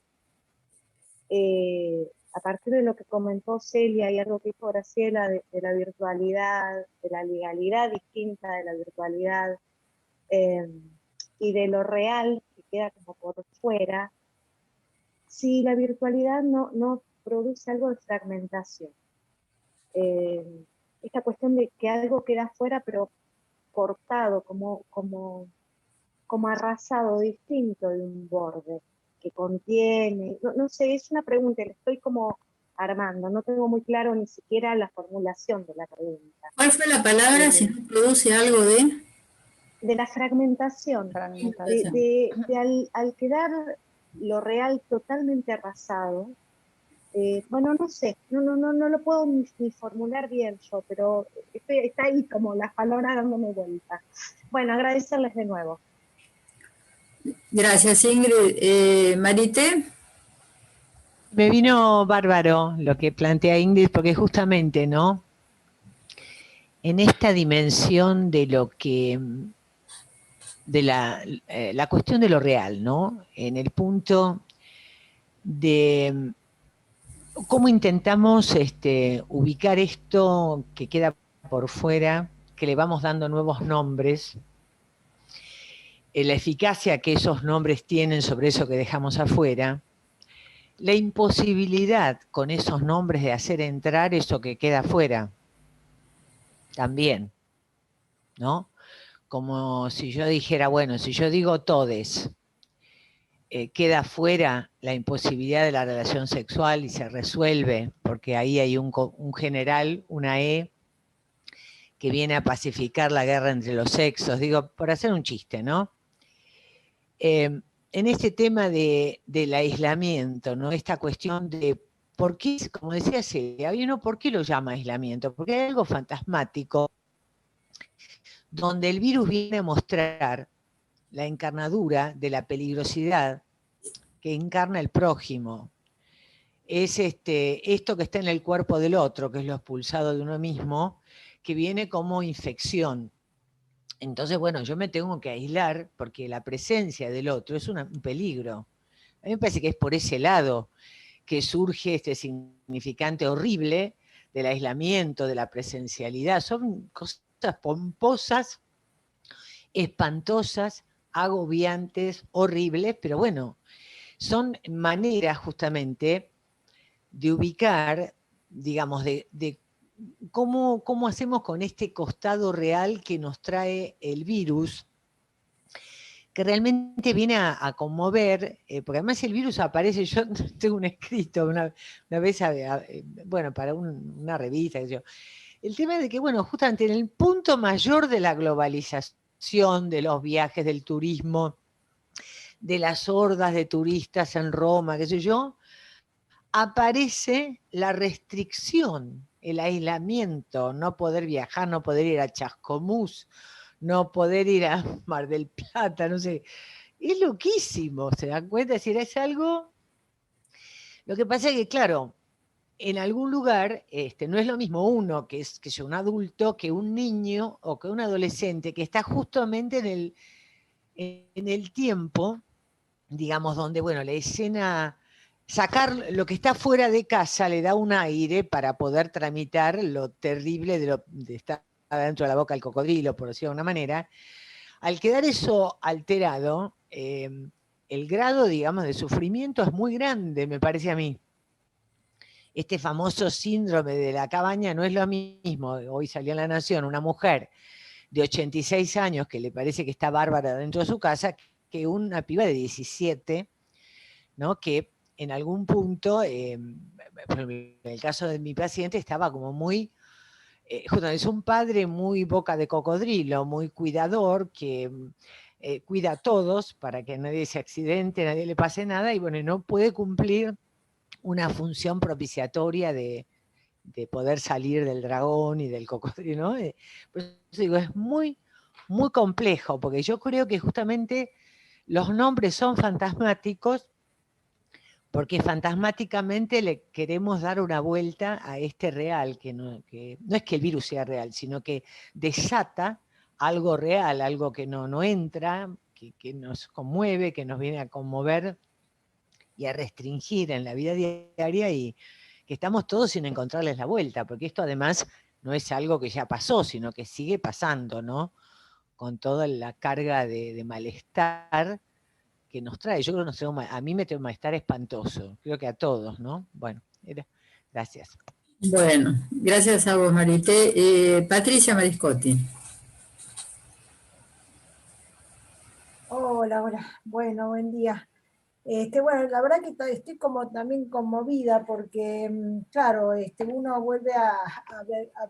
a partir de lo que comentó Celia y algo que dijo Graciela de la virtualidad, de la legalidad distinta de la virtualidad, y de lo real que queda como por fuera, si la virtualidad no produce algo de fragmentación. Esta cuestión de que algo queda fuera, pero cortado, como arrasado, distinto de un borde, que contiene, no sé, es una pregunta, la estoy como armando, no tengo muy claro ni siquiera la formulación de la pregunta. ¿Cuál fue la palabra si no produce algo de? De la fragmentación, al quedar lo real totalmente arrasado, bueno, no sé, no lo puedo ni formular bien yo, pero está ahí como las palabras dándome vuelta. Bueno, agradecerles de nuevo. Gracias, Ingrid. Marité. Me vino bárbaro lo que plantea Ingrid, porque justamente, ¿no? En esta dimensión de lo que, de la cuestión de lo real, ¿no? En el punto de cómo intentamos ubicar esto que queda por fuera, que le vamos dando nuevos nombres, la eficacia que esos nombres tienen sobre eso que dejamos afuera, la imposibilidad con esos nombres de hacer entrar eso que queda afuera, también, ¿no? Como si yo dijera, bueno, si yo digo todes, queda fuera la imposibilidad de la relación sexual y se resuelve, porque ahí hay un general, una E, que viene a pacificar la guerra entre los sexos, digo, por hacer un chiste, ¿no? En este tema del aislamiento, ¿no? Esta cuestión de por qué, como decía Celia, ¿por qué lo llama aislamiento? Porque hay algo fantasmático donde el virus viene a mostrar la encarnadura de la peligrosidad que encarna el prójimo. Es esto que está en el cuerpo del otro, que es lo expulsado de uno mismo, que viene como infección. Entonces, bueno, yo me tengo que aislar porque la presencia del otro es un peligro. A mí me parece que es por ese lado que surge este significante horrible del aislamiento, de la presencialidad, son cosas pomposas, espantosas, agobiantes, horribles, pero bueno, son maneras justamente de ubicar, digamos, de cómo hacemos con este costado real que nos trae el virus, que realmente viene a conmover, porque además el virus aparece, yo tengo un escrito una vez, bueno, para una revista, qué sé yo. El tema de que, bueno, justamente en el punto mayor de la globalización, de los viajes, del turismo, de las hordas de turistas en Roma, qué sé yo, aparece la restricción, el aislamiento, no poder viajar, no poder ir a Chascomús, no poder ir a Mar del Plata, no sé. Es loquísimo, ¿se dan cuenta? Es decir, es algo... Lo que pasa es que, claro, en algún lugar no es lo mismo uno que es un adulto que un niño o que un adolescente que está justamente en el tiempo, digamos, donde, bueno, la escena, sacar lo que está fuera de casa le da un aire para poder tramitar lo terrible de estar dentro de la boca del cocodrilo, por decirlo de alguna manera. Al quedar eso alterado, el grado, digamos, de sufrimiento es muy grande, me parece a mí. Este famoso síndrome de la cabaña no es lo mismo. Hoy salió en La Nación una mujer de 86 años que le parece que está bárbara dentro de su casa, que una piba de 17, ¿no? Que en algún punto, en el caso de mi paciente, estaba como muy... es un padre muy boca de cocodrilo, muy cuidador, que cuida a todos para que nadie se accidente, nadie le pase nada, y bueno, no puede cumplir una función propiciatoria de poder salir del dragón y del cocodrilo, ¿no? Por eso digo, es muy, muy complejo, porque yo creo que justamente los nombres son fantasmáticos, porque fantasmáticamente le queremos dar una vuelta a este real, que no es que el virus sea real, sino que desata algo real, algo que no entra, que nos conmueve, que nos viene a conmover y a restringir en la vida diaria, y que estamos todos sin encontrarles la vuelta, porque esto además no es algo que ya pasó, sino que sigue pasando, ¿no? Con toda la carga de malestar que nos trae. Yo creo que a mí me trae un malestar espantoso, creo que a todos, ¿no? Bueno, gracias. Bueno, gracias a vos, Marité. Patricia Mariscotti. Hola, hola. Bueno, buen día. Bueno, la verdad que estoy como también conmovida porque, claro, uno vuelve a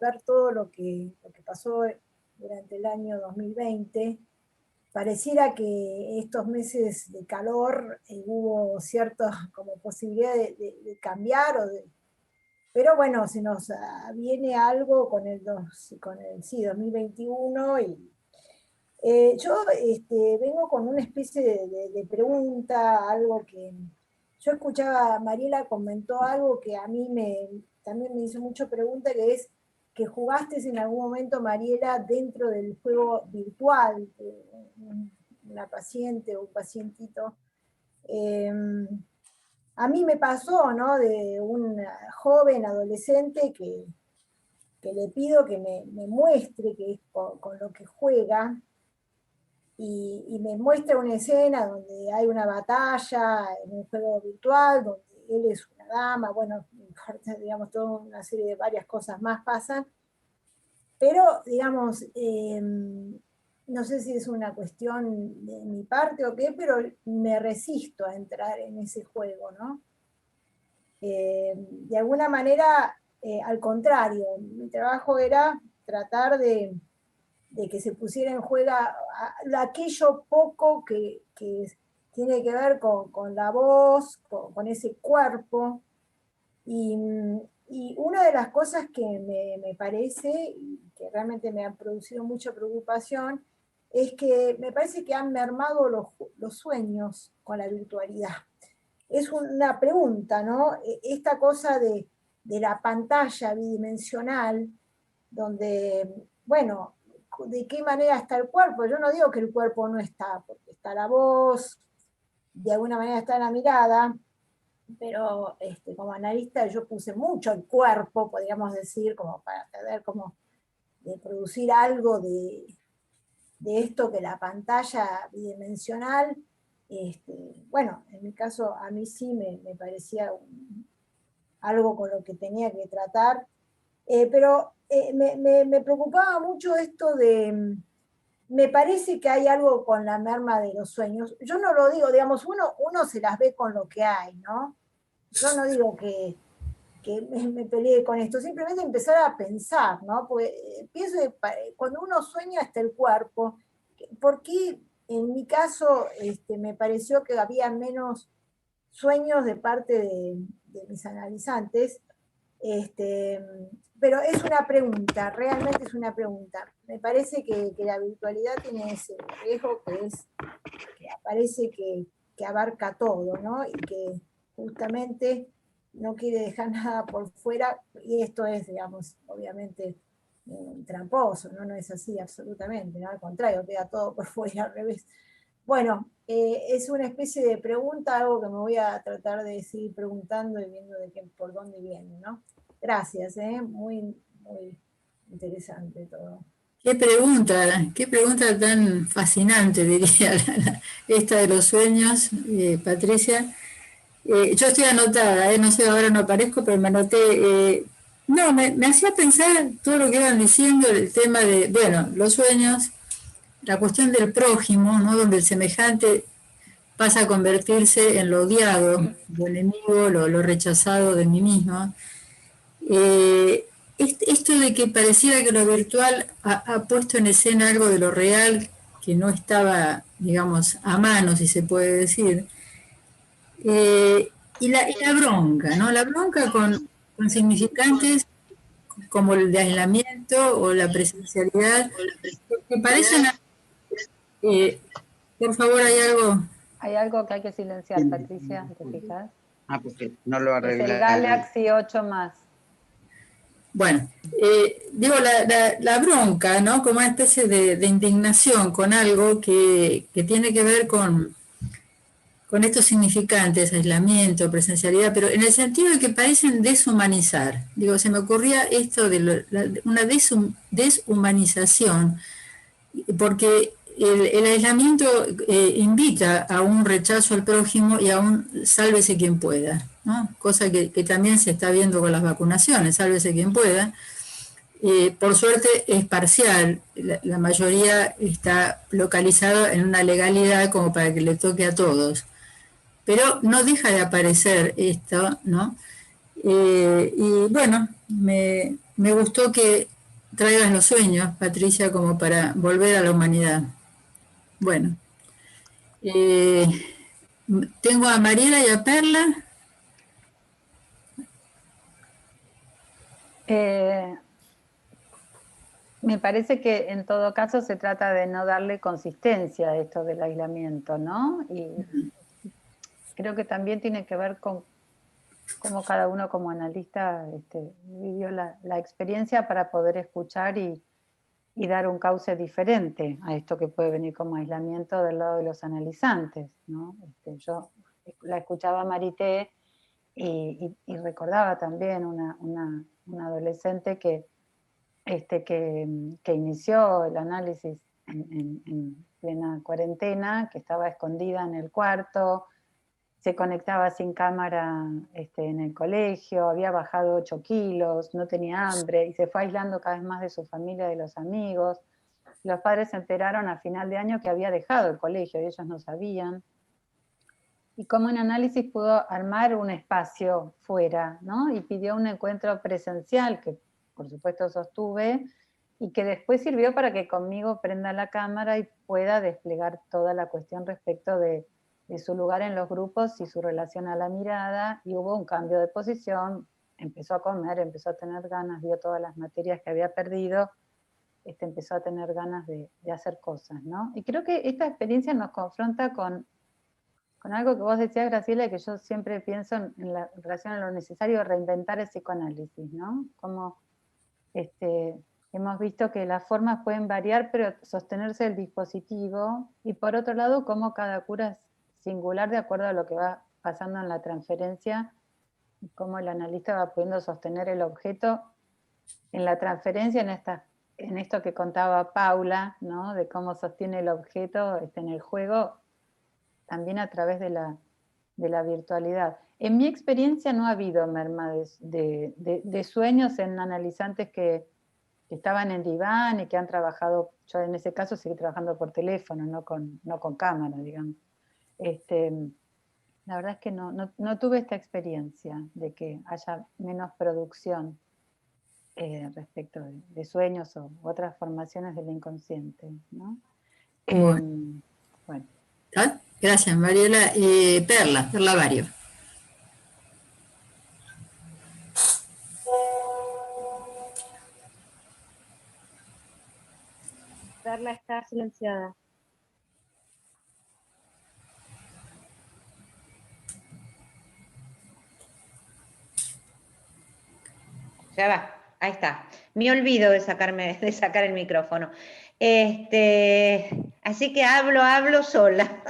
ver todo lo que pasó durante el año 2020. Pareciera que estos meses de calor hubo cierta como posibilidad de cambiar, pero bueno, se nos viene algo con el 2021 y yo vengo con una especie de pregunta, algo que yo escuchaba, Mariela comentó algo que a mí también me hizo mucha pregunta, que es que jugaste en algún momento, Mariela, dentro del juego virtual, una paciente o un pacientito. A mí me pasó, ¿no? De un joven adolescente que le pido que me muestre que es con lo que juega, y me muestra una escena donde hay una batalla en un juego virtual, donde él es una dama, bueno, digamos, toda una serie de varias cosas más pasan, pero, digamos, no sé si es una cuestión de mi parte o qué, pero me resisto a entrar en ese juego, ¿no? De alguna manera, al contrario, mi trabajo era tratar de que se pusiera en juego aquello poco que tiene que ver con la voz, con ese cuerpo. Y una de las cosas que me parece, y que realmente me han producido mucha preocupación, es que me parece que han mermado los sueños con la virtualidad. Es una pregunta, ¿no? Esta cosa de la pantalla bidimensional, donde, bueno, ¿de qué manera está el cuerpo? Yo no digo que el cuerpo no está, porque está la voz, de alguna manera está la mirada, pero como analista yo puse mucho el cuerpo, podríamos decir, como para tratar como de producir algo de esto que la pantalla bidimensional, bueno, en mi caso a mí sí me parecía algo con lo que tenía que tratar, pero me preocupaba mucho esto de, me parece que hay algo con la merma de los sueños. Yo no lo digo, digamos, uno se las ve con lo que hay, ¿no? Yo no digo que me peleé con esto, simplemente empezar a pensar, ¿no? Porque pienso que cuando uno sueña está el cuerpo. ¿Por qué en mi caso me pareció que había menos sueños de parte de mis analizantes? Pero es una pregunta, realmente es una pregunta. Me parece que la virtualidad tiene ese riesgo que parece que abarca todo, ¿no? Y que justamente no quiere dejar nada por fuera, y esto es, digamos, obviamente tramposo, ¿no? No es así absolutamente, ¿no? Al contrario, queda todo por fuera, al revés. Bueno, es una especie de pregunta, algo que me voy a tratar de seguir preguntando y viendo por dónde viene, ¿no? Gracias, muy, muy interesante todo. Qué pregunta tan fascinante, diría esta de los sueños, Patricia. Yo estoy anotada, no sé, ahora no aparezco, pero me anoté. No, me hacía pensar todo lo que iban diciendo, el tema de, bueno, los sueños, la cuestión del prójimo, ¿no? Donde el semejante pasa a convertirse en lo odiado, lo enemigo, lo rechazado de mí mismo. Esto de que pareciera que lo virtual ha puesto en escena algo de lo real que no estaba, digamos, a mano, si se puede decir. Y la bronca, ¿no? La bronca con significantes como el de aislamiento o la presencialidad, que parecen... por favor, hay algo... Hay algo que hay que silenciar, Patricia, ¿te fijas? Porque no lo Es el arreglaron. Galaxy 8 más. Bueno, digo, la bronca, ¿no? Como una especie de indignación con algo que tiene que ver con estos significantes, aislamiento, presencialidad, pero en el sentido de que parecen deshumanizar. Digo, se me ocurría esto de una deshumanización, porque el aislamiento invita a un rechazo al prójimo y a un sálvese quien pueda, ¿no? Cosa que también se está viendo con las vacunaciones, sálvese quien pueda. Por suerte es parcial, la mayoría está localizada en una legalidad como para que le toque a todos. Pero no deja de aparecer esto, ¿no? Y bueno, me gustó que traigas los sueños, Patricia, como para volver a la humanidad. Bueno, tengo a Mariela y a Perla. Me parece que en todo caso se trata de no darle consistencia a esto del aislamiento, ¿no? Y creo que también tiene que ver con cómo cada uno como analista vivió la experiencia para poder escuchar y dar un cauce diferente a esto que puede venir como aislamiento del lado de los analizantes, ¿no? Yo la escuchaba a Marité y recordaba también una adolescente que inició el análisis en plena cuarentena, que estaba escondida en el cuarto, se conectaba sin cámara en el colegio, había bajado 8 kilos, no tenía hambre, y se fue aislando cada vez más de su familia, de los amigos. Los padres se enteraron a final de año que había dejado el colegio, y ellos no sabían. Y como en análisis pudo armar un espacio fuera, ¿no? Y pidió un encuentro presencial, que por supuesto sostuve, y que después sirvió para que conmigo prenda la cámara y pueda desplegar toda la cuestión respecto de su lugar en los grupos y su relación a la mirada, y hubo un cambio de posición, empezó a comer, empezó a tener ganas, vio todas las materias que había perdido, empezó a tener ganas de hacer cosas, ¿no? Y creo que esta experiencia nos confronta con algo que vos decías, Graciela, que yo siempre pienso en relación a lo necesario de reinventar el psicoanálisis, ¿no? Como hemos visto que las formas pueden variar, pero sostenerse el dispositivo, y por otro lado, cómo cada cura es singular de acuerdo a lo que va pasando en la transferencia, cómo el analista va pudiendo sostener el objeto en la transferencia, en esto que contaba Paula, ¿no? De cómo sostiene el objeto en el juego, también a través de la virtualidad. En mi experiencia no ha habido merma de sueños en analizantes que estaban en diván y que han trabajado, yo en ese caso seguí trabajando por teléfono, no con cámara, digamos. La verdad es que no tuve esta experiencia de que haya menos producción respecto de sueños o otras formaciones del inconsciente, ¿no? Bueno. Gracias, Mariela. Perla Vario. Perla está silenciada. Ya va, ahí está. Me olvido de sacar el micrófono. Así que hablo sola.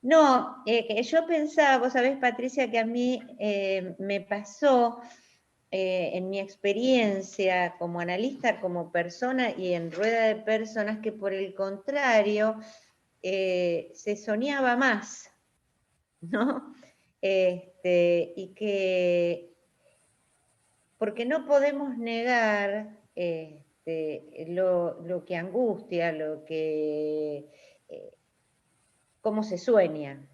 No, yo pensaba, vos sabés, Patricia, que a mí me pasó en mi experiencia como analista, como persona y en rueda de personas, que por el contrario se soñaba más, ¿no? Y que, porque no podemos negar lo que angustia, cómo se sueña.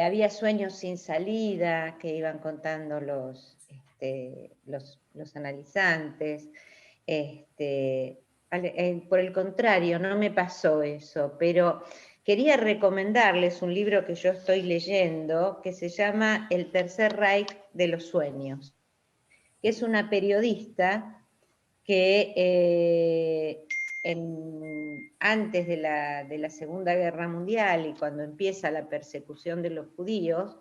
Había sueños sin salida que iban contando los analizantes. Por el contrario, no me pasó eso, pero quería recomendarles un libro que yo estoy leyendo que se llama El Tercer Reich de los Sueños, que es una periodista que antes de la Segunda Guerra Mundial y cuando empieza la persecución de los judíos,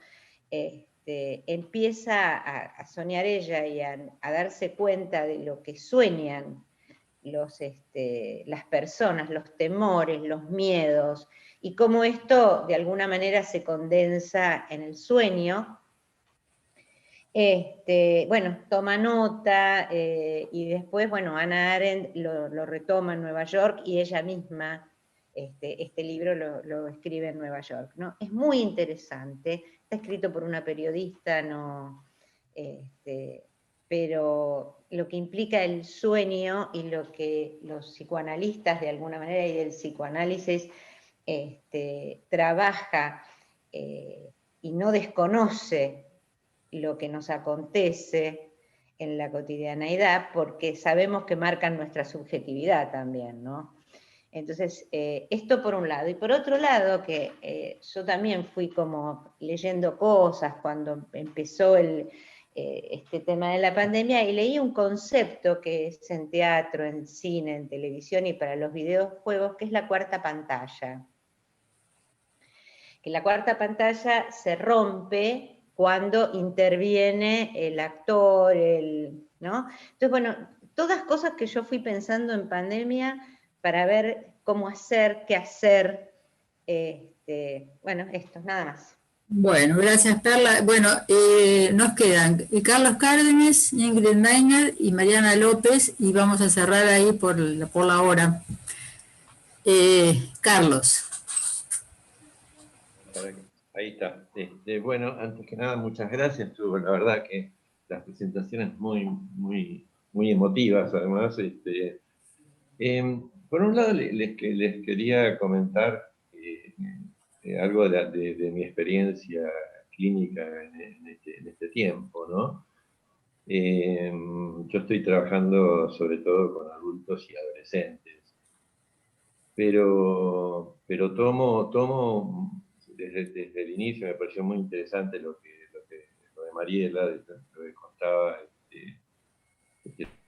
empieza a soñar ella y a darse cuenta de lo que sueñan las personas, los temores, los miedos, y cómo esto de alguna manera se condensa en el sueño. Bueno, toma nota y después, bueno, Hannah Arendt lo retoma en Nueva York y ella misma este libro lo escribe en Nueva York, ¿no? Es muy interesante, está escrito por una periodista, pero lo que implica el sueño y lo que los psicoanalistas de alguna manera y el psicoanálisis trabaja y no desconoce lo que nos acontece en la cotidianeidad, porque sabemos que marcan nuestra subjetividad también, ¿no? Entonces, esto por un lado. Y por otro lado, que yo también fui como leyendo cosas cuando empezó este tema de la pandemia, y leí un concepto que es en teatro, en cine, en televisión y para los videojuegos, que es la cuarta pantalla. Que la cuarta pantalla se rompe cuando interviene el actor, ¿no? Entonces, bueno, todas cosas que yo fui pensando en pandemia para ver cómo hacer, qué hacer. Bueno, esto, nada más. Bueno, gracias, Perla. Bueno, nos quedan Carlos Cárdenas, Ingrid Meiner y Mariana López, y vamos a cerrar ahí por la hora. Carlos. Ahí está. Bueno, antes que nada, muchas gracias. La verdad que las presentaciones muy emotivas, además. Por un lado, les quería comentar algo de mi experiencia clínica en este tiempo, ¿no? Yo estoy trabajando sobre todo con adultos y adolescentes, pero tomo desde el inicio, me pareció muy interesante lo de Mariela, lo que contaba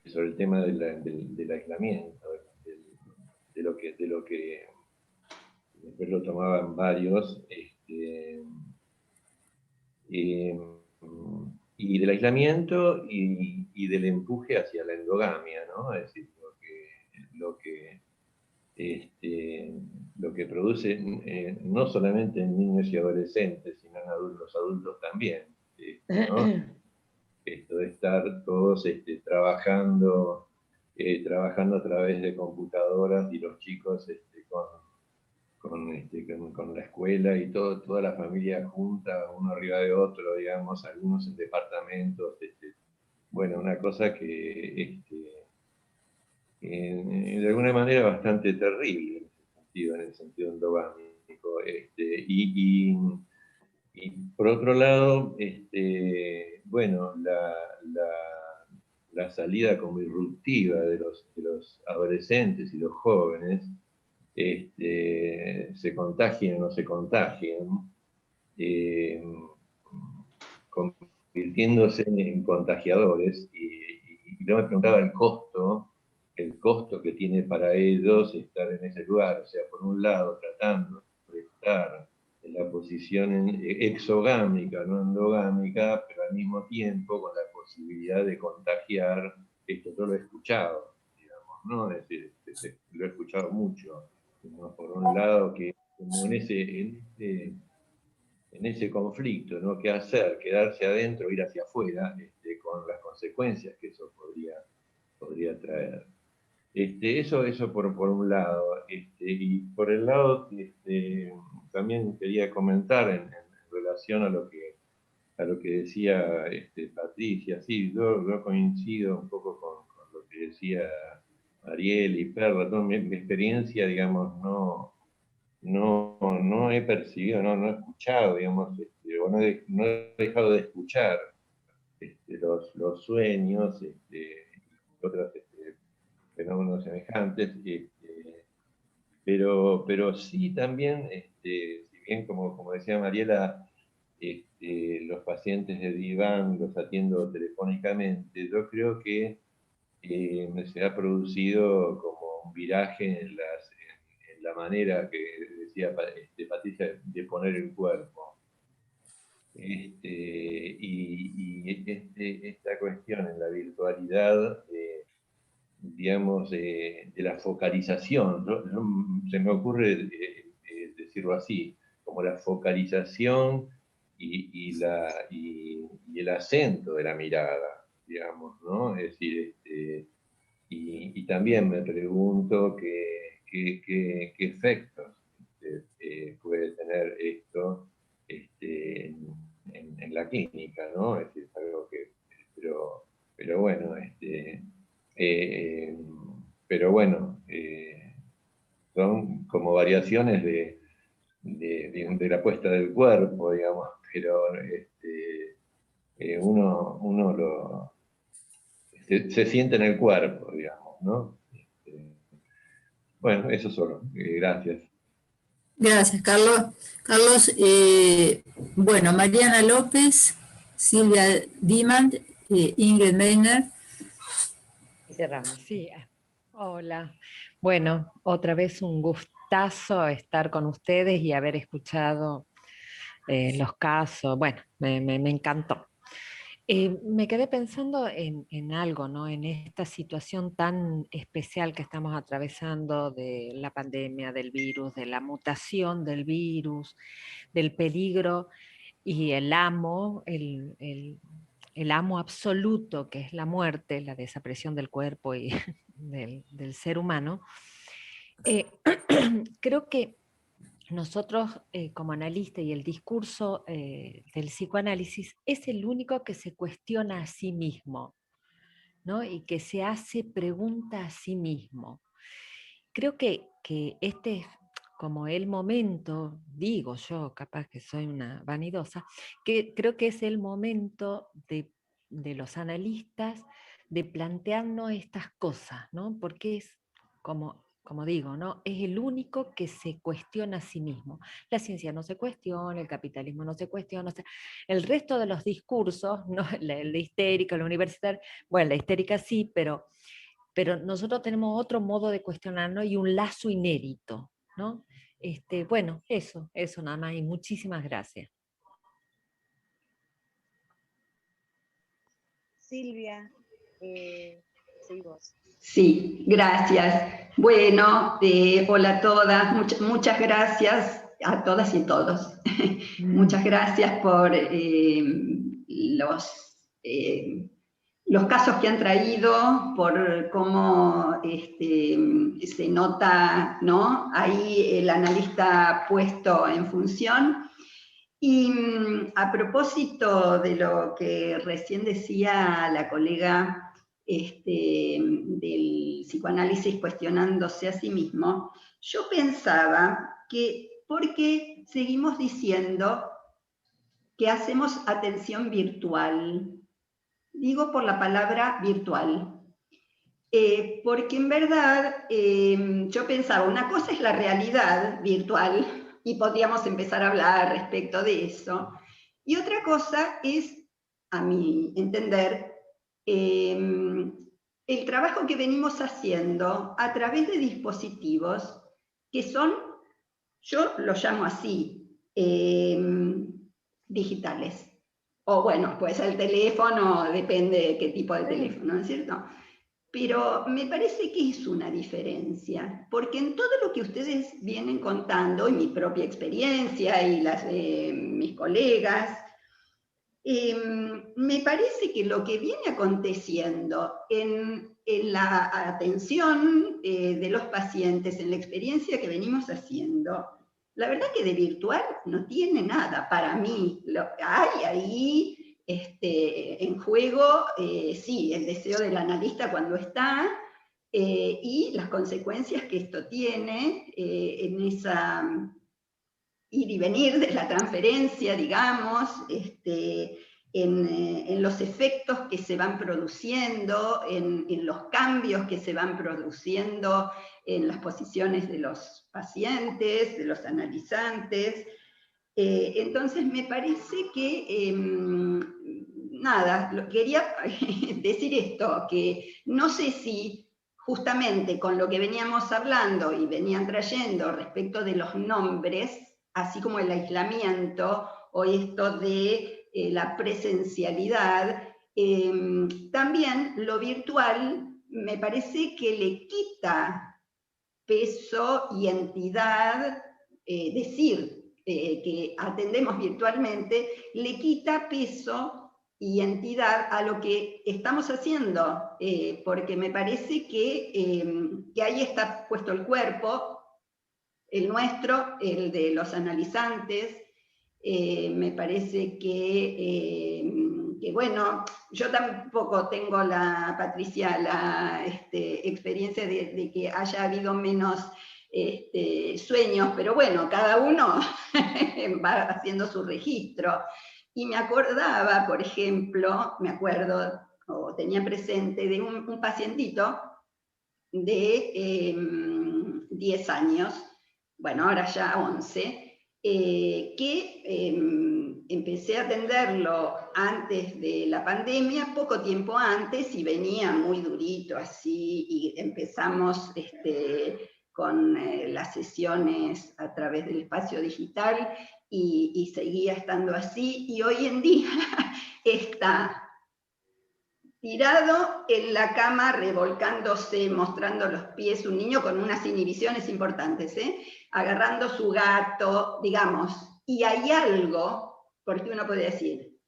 sobre el tema del aislamiento, de lo que después lo tomaban varios, y del aislamiento y del empuje hacia la endogamia, ¿no? Es decir, lo que lo que produce no solamente en niños y adolescentes, sino en los adultos también, ¿no? Esto de estar todos trabajando a través de computadoras y los chicos con la escuela y toda la familia junta, uno arriba de otro, digamos, algunos en departamentos. Bueno, una cosa que de alguna manera bastante terrible en el sentido endogámico. Y por otro lado, bueno, la salida como irruptiva de los adolescentes y los jóvenes, se contagien o no se contagien, convirtiéndose en contagiadores. Y yo me preguntaba el costo que tiene para ellos estar en ese lugar. O sea, por un lado, tratando de estar en la posición exogámica, no endogámica, pero al mismo tiempo con la posibilidad de contagiar. Esto yo lo he escuchado, digamos, ¿no? Es decir, lo he escuchado mucho. Por un lado, que como en ese conflicto, ¿no? ¿Qué hacer? ¿Quedarse adentro o ir hacia afuera? Con las consecuencias que eso podría traer. Eso por un lado. Y por el lado, también quería comentar en relación a lo que decía Patricia. Sí, yo coincido un poco con lo que decía Ariel y Perla. ¿No? Mi experiencia, digamos, no he percibido, no he escuchado, digamos, o no he dejado de escuchar los sueños y otros fenómenos semejantes, pero sí también, si bien como decía Mariela, los pacientes de diván los atiendo telefónicamente, yo creo que se ha producido como un viraje en la manera que decía Patricia de poner el cuerpo. Esta cuestión en la virtualidad, digamos, de la focalización, se me ocurre decirlo así, como la focalización y el acento de la mirada, digamos, ¿no? Es decir, y también me pregunto qué efectos puede tener esto en la clínica, ¿no? Es decir, algo que, pero bueno, pero bueno, son como variaciones de la puesta del cuerpo, digamos, pero uno se siente en el cuerpo, digamos, ¿no? Bueno, eso solo. Gracias. Gracias, Carlos. Carlos, bueno, Mariana López, Silvia Dimand, Ingrid Meiner. Y cerramos. Sí, hola. Bueno, otra vez un gustazo estar con ustedes y haber escuchado los casos. Bueno, me encantó. Me quedé pensando en algo, ¿no? En esta situación tan especial que estamos atravesando de la pandemia, del virus, de la mutación del virus, del peligro y el amo absoluto que es la muerte, la desaparición del cuerpo y del ser humano. Creo que nosotros como analistas y el discurso del psicoanálisis es el único que se cuestiona a sí mismo, ¿no? Y que se hace pregunta a sí mismo. Creo que este es como el momento, digo yo, capaz que soy una vanidosa, que creo que es el momento de los analistas de plantearnos estas cosas, ¿no? Porque es como digo, ¿no? Es el único que se cuestiona a sí mismo. La ciencia no se cuestiona, el capitalismo no se cuestiona, o sea, el resto de los discursos, ¿no? La histérica, la universitaria, bueno, la histérica sí, pero nosotros tenemos otro modo de cuestionarnos y un lazo inédito, ¿no? Bueno, eso nada más, y muchísimas gracias. Silvia, sí, vos. Sí, gracias. Bueno, hola a todas, muchas gracias a todas y todos. Muchas gracias por los casos que han traído, por cómo se nota, ¿no?, ahí el analista puesto en función. Y a propósito de lo que recién decía la colega del psicoanálisis cuestionándose a sí mismo, yo pensaba que, ¿por qué seguimos diciendo que hacemos atención virtual? Digo por la palabra virtual. Porque en verdad yo pensaba, una cosa es la realidad virtual, y podríamos empezar a hablar respecto de eso, y otra cosa es, a mi entender, el trabajo que venimos haciendo a través de dispositivos que son, yo los llamo así, digitales. O bueno, pues el teléfono, depende de qué tipo de teléfono, ¿no es cierto? Pero me parece que es una diferencia, porque en todo lo que ustedes vienen contando, y mi propia experiencia y las de mis colegas, me parece que lo que viene aconteciendo en la atención de los pacientes, en la experiencia que venimos haciendo, la verdad que de virtual no tiene nada para mí. Hay ahí en juego, sí, el deseo del analista cuando está, y las consecuencias que esto tiene en esa ir y venir de la transferencia, digamos, en los efectos que se van produciendo, en los cambios que se van produciendo en las posiciones de los pacientes, de los analizantes. Entonces me parece que, nada, quería decir esto, que no sé si justamente con lo que veníamos hablando y venían trayendo respecto de los nombres, así como el aislamiento o esto de la presencialidad, también lo virtual me parece que le quita peso y entidad, decir que atendemos virtualmente, le quita peso y entidad a lo que estamos haciendo, porque me parece que ahí está puesto el cuerpo, el nuestro, el de los analizantes. Me parece que, bueno, yo tampoco tengo Patricia, la experiencia de que haya habido menos sueños, pero bueno, cada uno va haciendo su registro. Y me acordaba, por ejemplo, o tenía presente de un pacientito de 10 años, bueno, ahora ya 11, que empecé a atenderlo antes de la pandemia, poco tiempo antes, y venía muy durito así, y empezamos con las sesiones a través del espacio digital, y seguía estando así, y hoy en día está tirado en la cama, revolcándose, mostrando los pies, un niño con unas inhibiciones importantes, agarrando su gato, digamos, y hay algo, porque uno puede decir,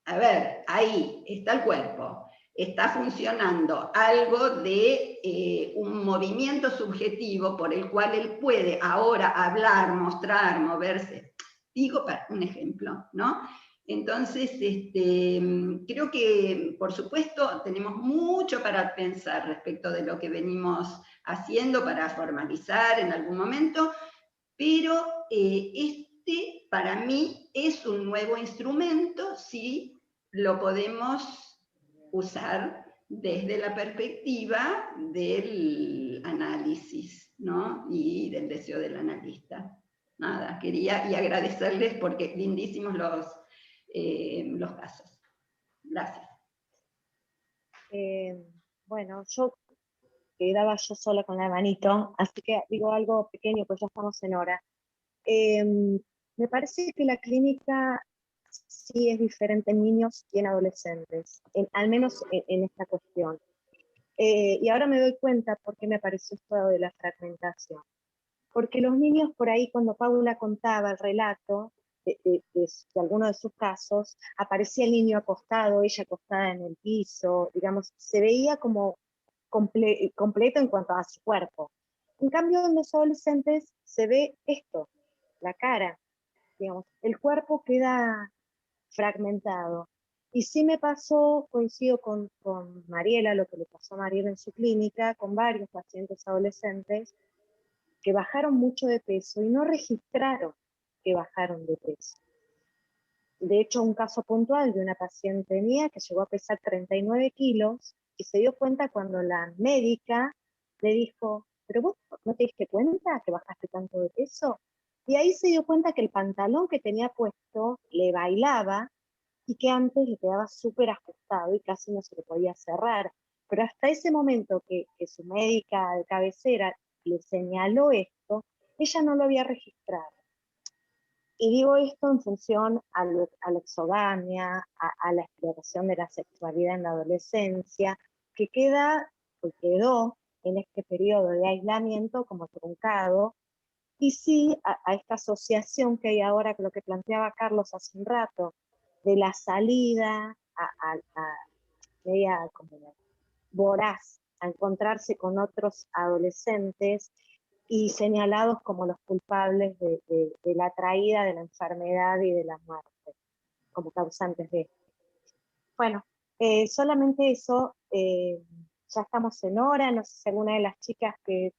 a ver, ahí está el cuerpo, está funcionando algo de un movimiento subjetivo por el cual él puede ahora hablar, mostrar, moverse. Digo, para un ejemplo, ¿no? Entonces, creo que, por supuesto, tenemos mucho para pensar respecto de lo que venimos haciendo para formalizar en algún momento, pero para mí es un nuevo instrumento si lo podemos usar desde la perspectiva del análisis, ¿no? Y del deseo del analista. Nada, quería y agradecerles porque lindísimos los casos. Gracias. Bueno, yo quedaba yo sola con la manito, así que digo algo pequeño, pues ya estamos en hora. Me parece que la clínica sí es diferente en niños y en adolescentes, al menos en esta cuestión. Y ahora me doy cuenta por qué me apareció esto de la fragmentación. Porque los niños por ahí, cuando Paula contaba el relato de alguno de sus casos, aparecía el niño acostado, ella acostada en el piso, digamos, se veía como completo en cuanto a su cuerpo. En cambio, en los adolescentes se ve esto, la cara, digamos, el cuerpo queda fragmentado. Y sí me pasó, coincido con Mariela, lo que le pasó a Mariela en su clínica, con varios pacientes adolescentes, que bajaron mucho de peso y no registraron que bajaron de peso. De hecho, un caso puntual de una paciente mía que llegó a pesar 39 kilos y se dio cuenta cuando la médica le dijo, ¿pero vos no te diste cuenta que bajaste tanto de peso? Y ahí se dio cuenta que el pantalón que tenía puesto le bailaba y que antes le quedaba súper ajustado y casi no se le podía cerrar. Pero hasta ese momento que su médica de cabecera le señaló esto, ella no lo había registrado. Y digo esto en función a la exogamia, a la exploración de la sexualidad en la adolescencia, que quedó en este periodo de aislamiento como truncado, y sí a esta asociación que hay ahora, con lo que planteaba Carlos hace un rato, de la salida media como voraz, a encontrarse con otros adolescentes y señalados como los culpables de la traída, de la enfermedad y de la muerte, como causantes de esto. Bueno, solamente eso, ya estamos en hora, no sé si alguna de las chicas que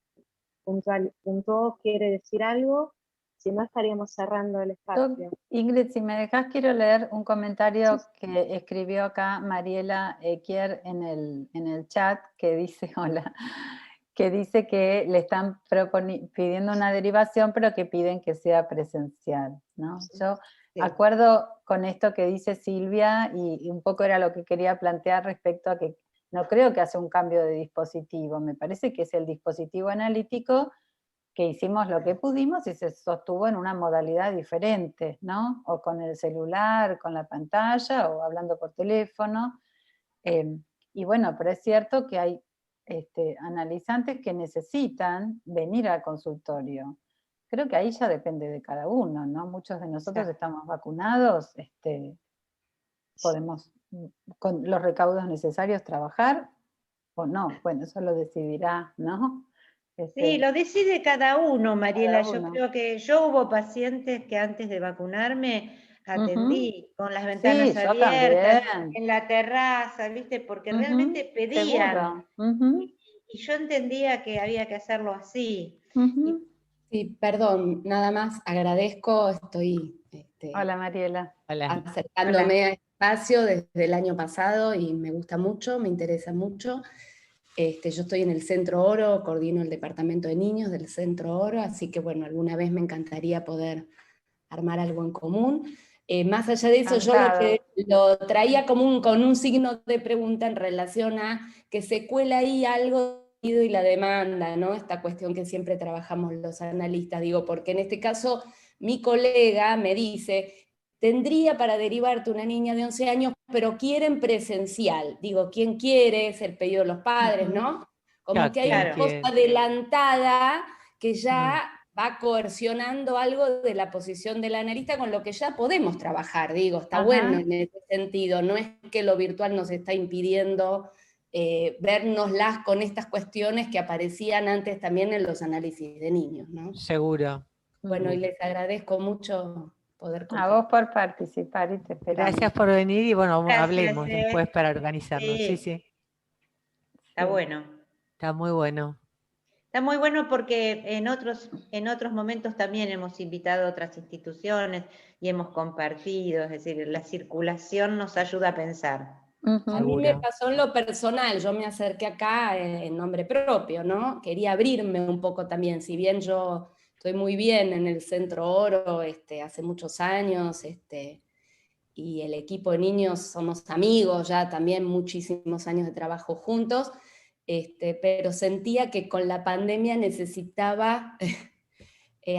puntuó quiere decir algo, si no estaríamos cerrando el espacio. Ingrid, si me dejas, quiero leer un comentario que escribió acá Mariela Equier en el chat, que dice, hola, que dice que le están pidiendo una derivación, pero que piden que sea presencial, ¿no? Yo acuerdo con esto que dice Silvia, y un poco era lo que quería plantear respecto a que no creo que hace un cambio de dispositivo, me parece que es el dispositivo analítico que hicimos lo que pudimos y se sostuvo en una modalidad diferente, ¿no? O con el celular, con la pantalla, o hablando por teléfono. Y bueno, pero es cierto que hay analizantes que necesitan venir al consultorio. Creo que ahí ya depende de cada uno, ¿no? Muchos de nosotros estamos vacunados, podemos con los recaudos necesarios trabajar, o no, bueno, eso lo decidirá, ¿no? Sí, lo decide cada uno, Mariela. Cada uno. Yo creo que yo hubo pacientes que antes de vacunarme atendí con las ventanas Sí, yo abiertas, también. en la terraza, ¿viste? Porque realmente pedían. Y yo entendía que había que hacerlo así. Sí, perdón, nada más agradezco, estoy Hola, Mariela. Hola. acercándome a este espacio desde el año pasado y me gusta mucho, me interesa mucho. Yo estoy en el Centro Oro, coordino el departamento de niños del Centro Oro, así que bueno, alguna vez me encantaría poder armar algo en común. Más allá de eso, yo lo traía con un signo de pregunta en relación a que se cuela ahí algo y la demanda, ¿no? Esta cuestión que siempre trabajamos los analistas, digo, porque en este caso mi colega me dice, tendría para derivarte una niña de 11 años, pero quieren presencial. Digo, ¿quién quiere? Es el pedido de los padres, ¿no? Como que hay una cosa adelantada que ya va coercionando algo de la posición del analista con lo que ya podemos trabajar, digo, está bueno en ese sentido, no es que lo virtual nos está impidiendo vernoslas con estas cuestiones que aparecían antes también en los análisis de niños, ¿no? Seguro. Bueno, y les agradezco mucho poder compartir. A vos por participar y te esperamos. Gracias por venir y bueno, Gracias, hablemos después para organizarnos. Sí. Está bueno. Está muy bueno. Está muy bueno porque en otros momentos también hemos invitado a otras instituciones y hemos compartido, es decir, la circulación nos ayuda a pensar. A mí me pasó en lo personal, yo me acerqué acá en nombre propio, ¿no? Quería abrirme un poco también, si bien yo estoy muy bien en el Centro Oro hace muchos años, y el equipo de niños somos amigos, ya también muchísimos años de trabajo juntos, pero sentía que con la pandemia necesitaba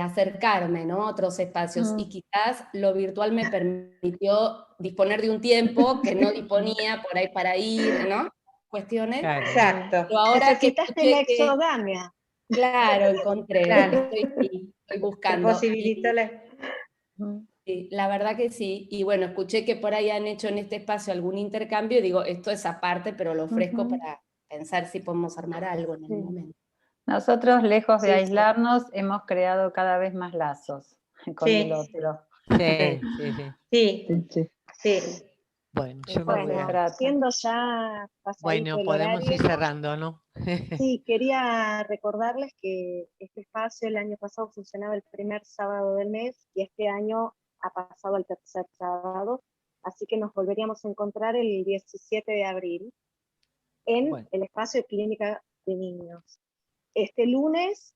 acercarme, ¿no? A otros espacios, y quizás lo virtual me permitió disponer de un tiempo que no disponía por ahí para ir, ¿no? cuestiones. Claro. Exacto. Pero ahora que Necesitaste la escuché que- exogamia. Claro, encontré, Claro. estoy Te buscando. posibilitó la... Sí, la verdad que sí. Y bueno, escuché que por ahí han hecho en este espacio algún intercambio y digo, esto es aparte, pero lo ofrezco para pensar si podemos armar algo en algún momento. Nosotros, lejos de Sí, sí. aislarnos, hemos creado cada vez más lazos con el otro. Sí, sí, sí. Sí, sí. Bueno, yo me Eso voy se a... trata. Siendo ya pasadito Bueno, el podemos ir horario, cerrando, ¿no? sí, quería recordarles que este espacio el año pasado funcionaba el primer sábado del mes y este año ha pasado al tercer sábado, así que nos volveríamos a encontrar el 17 de abril en Bueno. el espacio de clínica de niños. Este lunes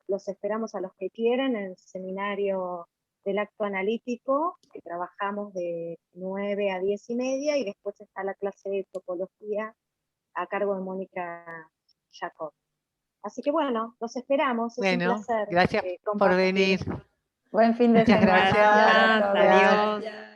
los esperamos a los que quieran en el seminario del acto analítico, que trabajamos de 9 a 10:30, y después está la clase de topología a cargo de Mónica Jacob. Así que bueno, los esperamos, es un Bueno, placer gracias por compartir. venir. Buen fin de Muchas semana. gracias. A todos. Adiós.